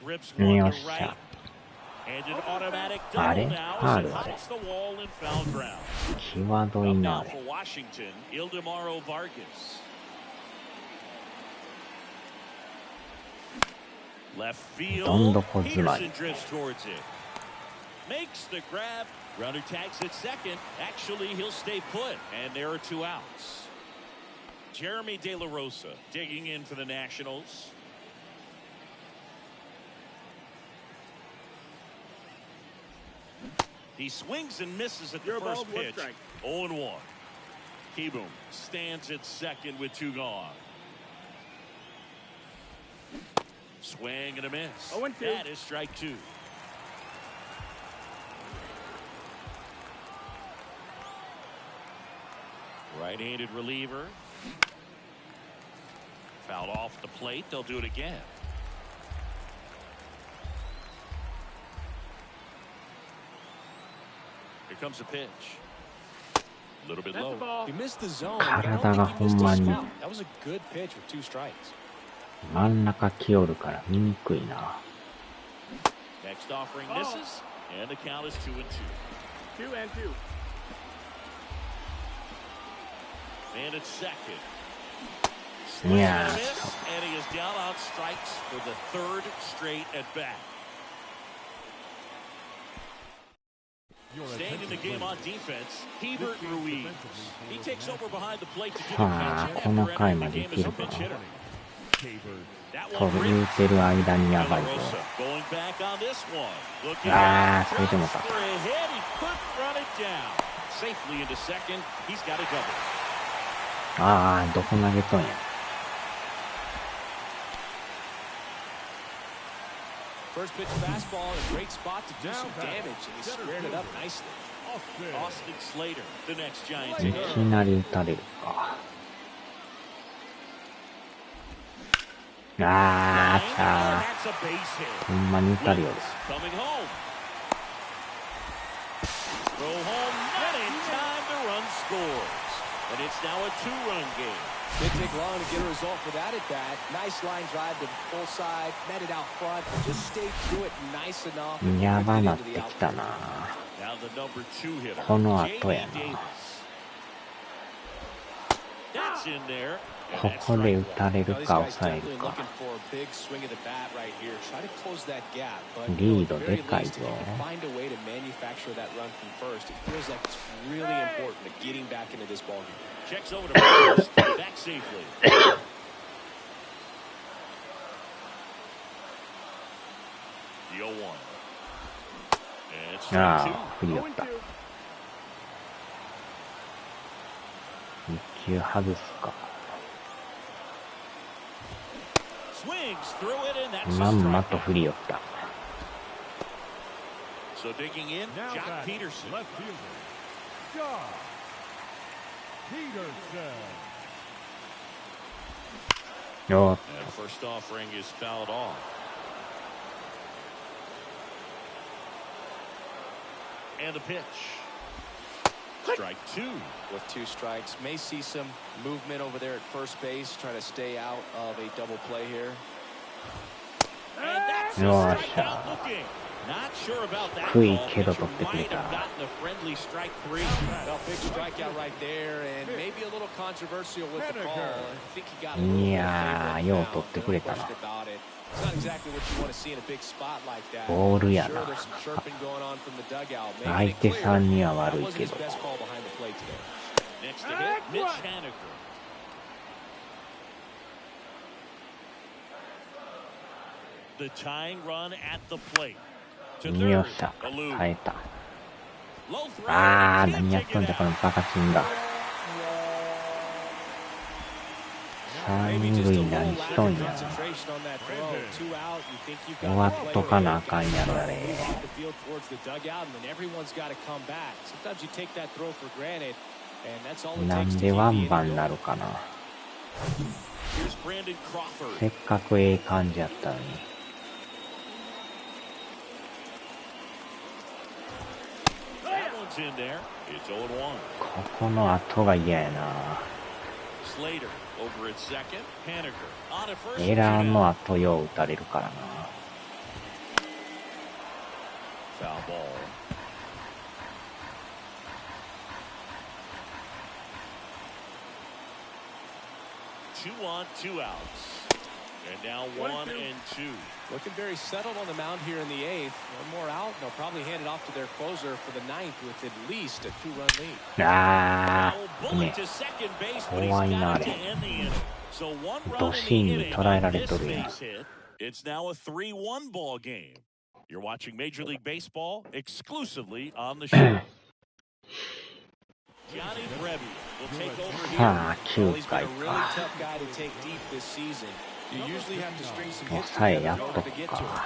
Rips one to right. And an automatic double now as it hits the wall and foul ground. 際どいな。 Now for Washington, Ildemaro Vargas. Left field. Peterson drifts towards it. Makes the grab. Runner tags at second. Actually, he'll stay put. And there are 2 outs. Jeremy De La Rosa digging in for the Nationals. He swings and misses at the first pitch. 0-1. Kieboom stands at second with 2 gone. Swing and a miss. 0-2. That is strike two. Right-handed reliever. Fouled off the plate. They'll do it again. Here comes a pitch. A little bit That's the low. ball. He missed the zone. 体がほんまに That was a good pitch with 2 strikes. 真ん中来よるから見にくいな。Next offering misses, and the count is 2-2. 2-2. And it's second. Yeah. Swing and a miss, and he is down on strikes for the 3rd straight at bat. Staying in the game on defense, Hebert Ruiz. He takes over behind the plate to do the catch after entering the game as a pinch hitter. That と one 言う ripped. てる間にやばいぞ。 Going back on this one. Looking あ at あ、それでもか。 for a hit. He couldn't run it down. Safely into second. He's got a double. ああ、どこ投げとんや。First pitch fastball in a great spot to do some damage, and he squared it up nicely. Austin Slater, the next Giants い hitter. きなり打たれるか。ああ、さあ、 That's a base hit. ほんまに打たれよる。 Coming home. Throw home, not in time. The run scores. And it's now a 2-run game. Didn't take long to get a result for that at bat. Nice line drive to full side, met it out front, just stayed through it nice enough. やばなってきたな。 Now the number 2 hitter. この後や J.D. な。 Davis. That's in there. ここで打たれる Now, these か guys 抑え definitely るか。 looking for a big swing of the bat right here. Try to close that gap, but リー at ド the で very かい least, ぞ。 if you can find a way to manufacture that run from first, it feels like it's really important to getting back into this ballgame. Checks over to first. Back safely. The 0-1. And it's あ strike あ、振りよった。 0-2. 一球外すか。 Swings through it, and that's ま a んま strike. と振りよった。 So digging in, Now Jock back, Peterson. left fielder, Jock Peterson. よーっ And first offering is fouled off. And the pitch. Strike 2. With 2 strikes, may see some movement over there at first base, trying to stay out of a double play here. And that's a Yo, strikeout looking. Not sure about that Quick call. hit Pitcher up the might have plate. gotten a friendly strike 3. Well, big strikeout right there, and maybe a little controversial with the call. I think he got a little い bit やー、 favored よう down. 取ってくれた No な。 question about it. It's not exactly what you want to see in a big spot like that. ボールや Sure, な。 there's some chirping going on from the dugout. 相 Making 手 it clear さんには that 悪い wasn't け his ど。 best call behind the plate today. Next to hit, Mitch Haniger. The tying run at the plate. To よっ third, しゃ、 Alou. 耐えた。 Low throw, あー、 can't 何やっ take とん it じゃ、この out. バカチンが。 三 Maybe just a 塁 little 何し lack とん of や。 concentration on that throw. 2 out, you think you've 終 got わ the っ play とかなあ away. かんやろ、あれ。 Move off the field towards the dugout, and then everyone's got to come back. Sometimes you take that throw for granted, and that's all it な takes ん to で keep ワ the ン inning バンな going. るかな。 Here's Brandon Crawford. せっかくええ感じやったのに。 That one's in there. It's 0-1. ここの後が嫌やな。 Slater over at second. Haniger on at first. エラー Two の down. 後よう打たれるからな。 Foul ball. Two on, 2 outs. And now 1 and 2. Looking very settled on the mound here in the 8th. One more out, and they'll probably hand it off to their closer for the 9th with at least a 2-run lead. あ Now ー、ね bullet。to second base, but he's 怖いな、あ got れ。 to end the inning. So 1 run ど in the 真に inning 捉えら on れ this とるやん。 base hit. It's now a 3-1 ball game. You're watching Major League Baseball exclusively on the show. Johnny Brebbia will take over here. さあ、Well, 9 he's been 回 a really か。 tough guy to take deep this season. You usually have to string some もう hits さえ together や in っ order と to く get to it. か。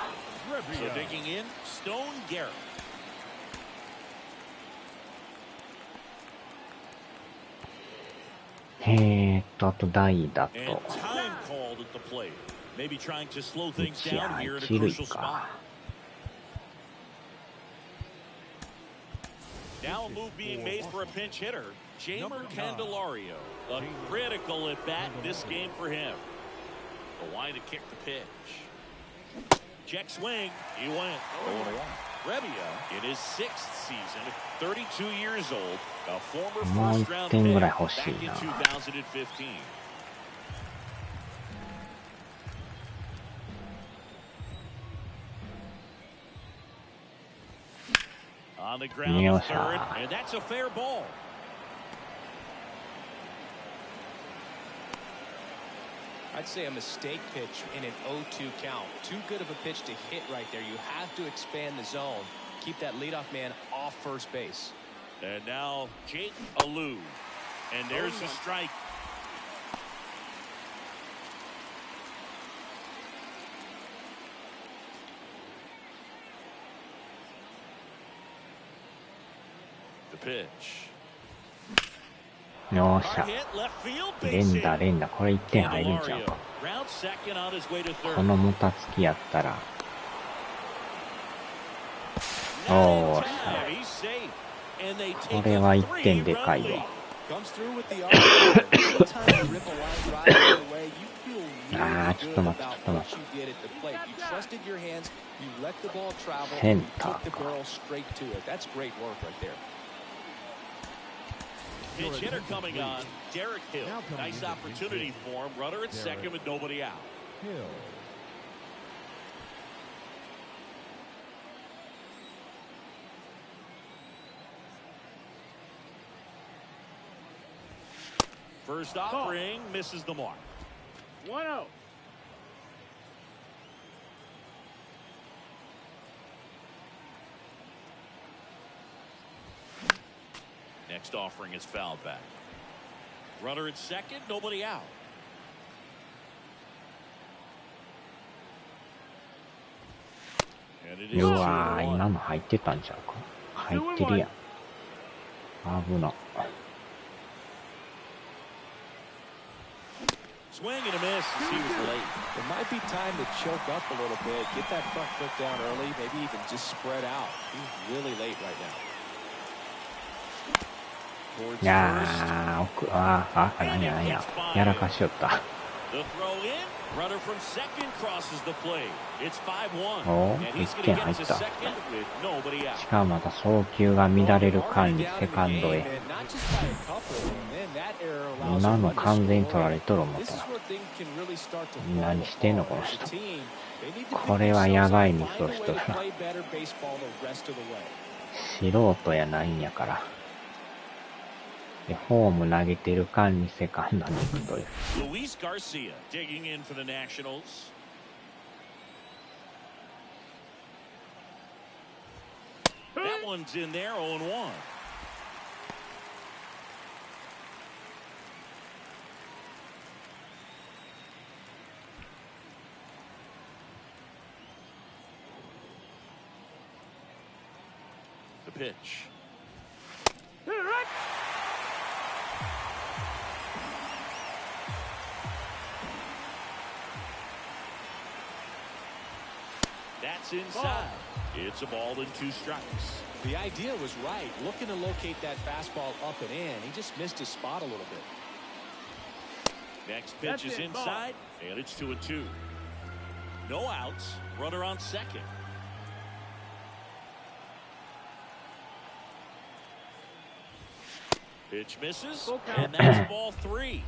So digging in, Stone Garrett.あと代打 And と time called at the plate. Maybe trying to slow 打 things ち down 合 here い in a 一塁 crucial spot. か。 Now a move being made for a pinch hitter, Jamer Candelario. A critical at bat this game for him. The line to kick the pitch. Check swing. He went 0-1. Revia in his 6th season, 32 years old, a former もう first 1 round 点 pick ぐらい back 欲し in いな。 2015. On the ground to third, and that's a fair ball. I'd say a mistake pitch in an 0-2 count. Too good of a pitch to hit right there. You have to expand the zone. Keep that leadoff man off first base. And now Jake Alou. And there's the strike. The pitch. よっしゃ。 Hit left field, 連 base 打 hit. 連打。これ1点入るんちゃう Candelario か。 round second on his way to こ third. のもたつきやったら。 Not お in ーし time. He's safe. And they こ take れ a は1点で 3-run かい lead. わ。 Comes through with the arm. Anytime you rip a line drive the other way, you feel really ちょっ good と待って about ちょっと what 待って you did at the plate. You trusted your hands, you let the ball travel, セ and ン you タ took ー the か。 barrel straight to it. That's great work right there. Pinch hitter coming on, Derek Hill. Nice opportunity for him. Runner at second with nobody out. Hill. First offering misses the mark. 1-0. Next offering is fouled back. Runner at second, nobody out. And it is うわー、 2-1. 今の入ってたんちゃうか。入ってるやん。危な。 Swing and a miss as he was late. It might be time to choke up a little bit, get that front foot down early, maybe even just spread out. He's really late right now. Towards いやー、奥、なんやなんや。やらかしよった。 the throw in. Runner from second crosses the plate. It's 5-1. お And ー、 he's 1 going 点 to 入 get っ to た。 second with nobody out. しかもまた送球が乱れる間にセカンドへ。今の完全に取られとる思ったら。何してんのこの人。これはやばいミスをしとるな。素人やないんやから。で、ホーム投げてる間にセカンドに行くという。Luis Garcia digging in for the Nationals. That one's in there, 0-1. The pitch. That's inside. It's a ball and 2 strikes. The idea was right, looking to locate that fastball up and in. He just missed his spot a little bit. Next pitch is inside, and it's 2-2. No outs. Runner on second. Pitch misses, and that's ball 3.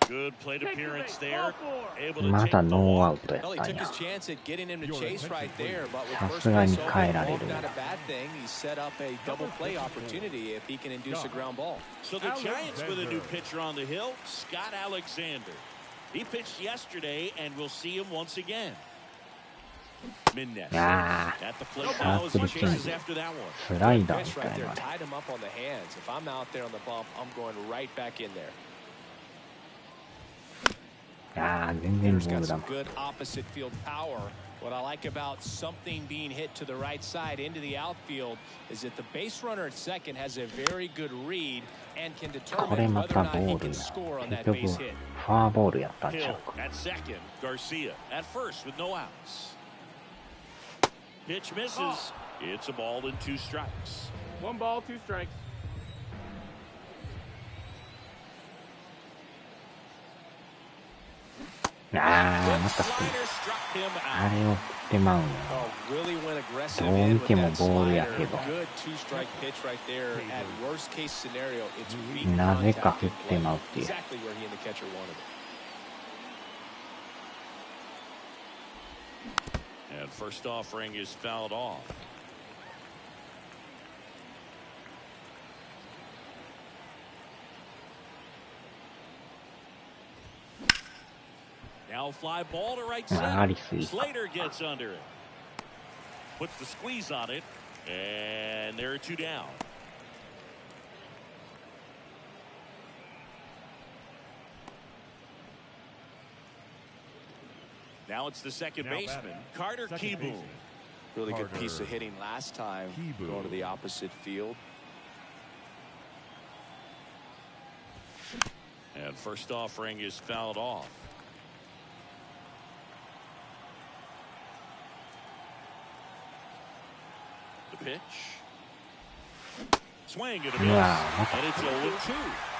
Good plate appearance there. Able to ま take た the ノー walk. アウトやっ Well, he たん took や。 his chance at getting him to chase right there, but with さ first すが base に open, 変えられる not な。 a bad thing. He set up a double play opportunity if he can induce a ground ball. So the Giants with a new pitcher on the hill, Scott Alexander. He pitched yesterday, and we'll see him once again. ああ、サークルチェンジ、スライダーみたいな。ああ、全然ボールだもん。What I like about something being hit to the right side into the outfield is that the base runner at second has a very good read and can determine whether or not he can score on that base hit. フォアボールやったんちゃうか。 At second, Garcia at first with no outs. Pitch misses. It's a ball and 2 strikes. 1 ball, 2 strikes. ああ、また振ってあれを振ってまうんや。どう見てもボールやけど。なぜか振ってまうっていう。And first offering is fouled off. Now fly ball to right center. Slater gets under it. Puts the squeeze on it. And there are 2 down. Now it's the second baseman, Carter Kieboom. Really good piece of hitting last time going to the opposite field. And first offering is fouled off. The pitch. Swing and a miss. And it's 0-2.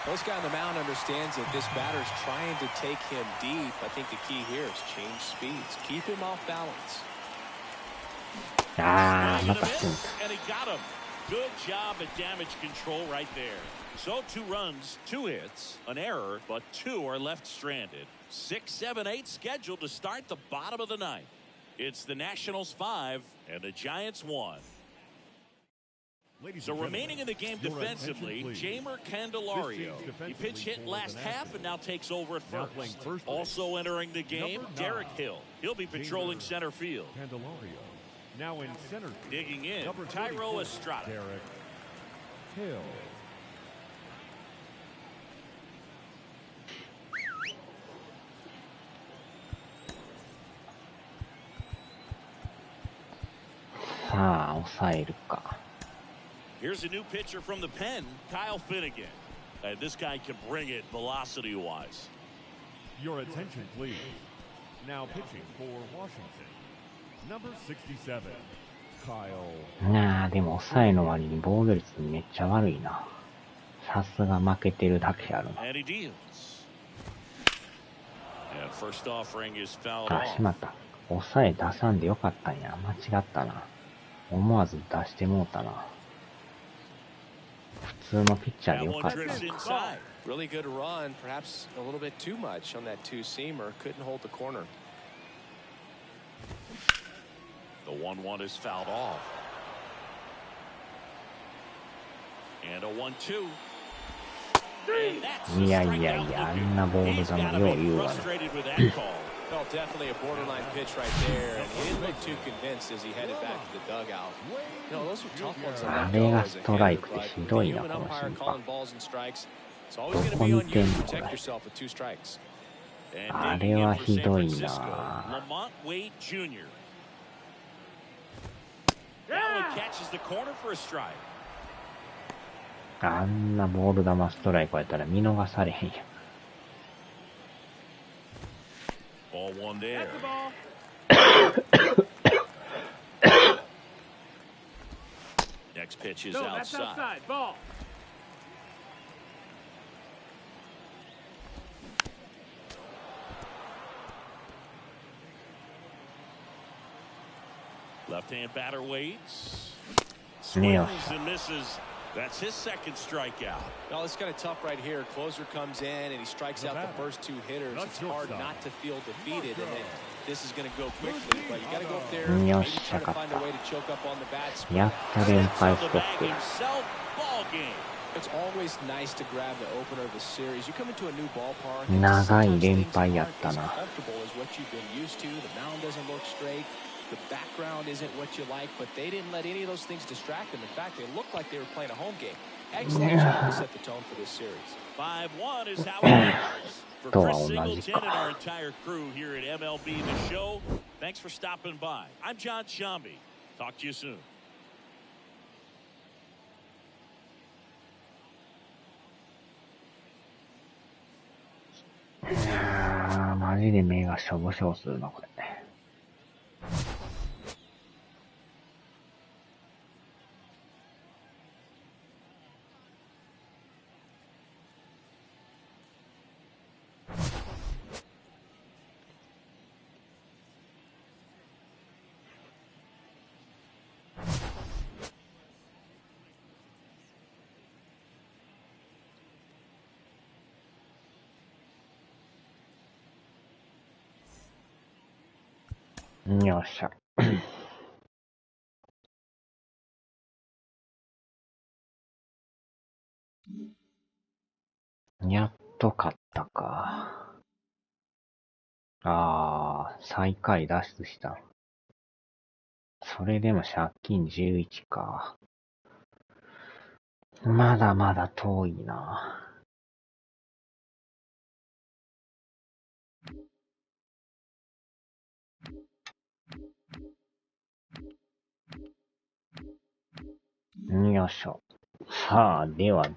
This guy on the mound understands that this batter's trying to take him deep. I think the key here is change speeds. Keep him off balance. And he got him. Good job at damage control right there. So 2 runs, 2 hits, an error, but 2 are left stranded. 6, 7, 8 scheduled to start the bottom of the 9th. It's the Nationals 5 and the Giants 1. So remaining in the game defensively, Jamer Candelario. He pitch hit last half and now takes over at first. Also entering the game, Derek Hill. He'll be patrolling center field. Candelario. Now in center field. Digging in, Tyro Estrada. Derek Hill. Here's a new pitcher from the pen, Kyle Finnegan. This guy can bring it velocity-wise. Your attention, please. Now pitching for Washington, number 67, Kyle. なあ、でも抑えの割に防御率めっちゃ悪いな。さすが負けてるだけあるな。And he deals. And first offering is fouled あ、しまった。抑え出さんでよかったんや。間違ったな。思わず出してもうたな。普通のピッチャーでよかった。Really good run, perhaps a little bit too much on that 2-seamer. Couldn't hold the corner. The 1-1 is fouled off. And a 1-2. いやいやいや、あんなボール球よう言うわね。Well, definitely a borderline pitch right there, and he didn't look too convinced as he headed back to the dugout. You know, those are tough ones to let go as a hitter, but even an umpire calling balls and strikes, it's always going to be on you to protect yourself with 2 strikes. あれはひどいな。Lamont Wade Jr. That one catches the corner for a strike. あんなボール球ストライクやったら見逃されへんやん。Ball 1 there. Next pitch is outside. Ball. Left-hand batter waits. Swings and misses. That's his second strikeout. Well, it's kind of tough right here. Closer comes in and he strikes out the first 2 hitters. It's hard not to feel defeated, and then this is going to go quickly. But you got to go up there and maybe try to find a way to choke up on the bat spot. やった連敗ストップ。 It's always nice to grab the opener of the series. You come into a new ballpark. 長い連敗やったな。comfortable is what you've been used to. The mound doesn't look straight. The background isn't what you like, but they didn't let any of those things distract them. In fact, they looked like they were playing a home game. Excellent job to set the tone for this series. 5-1 is how it ends. For Chris Singleton and our entire crew here at MLB The Show, thanks for stopping by. I'm John Shambi. Talk to you soon. マジで目がしょぼしょぼするな、これ。よっしゃ。やっと勝ったか。最下位脱出した。それでも借金11か。まだまだ遠いな。よいしょ。さあ、では。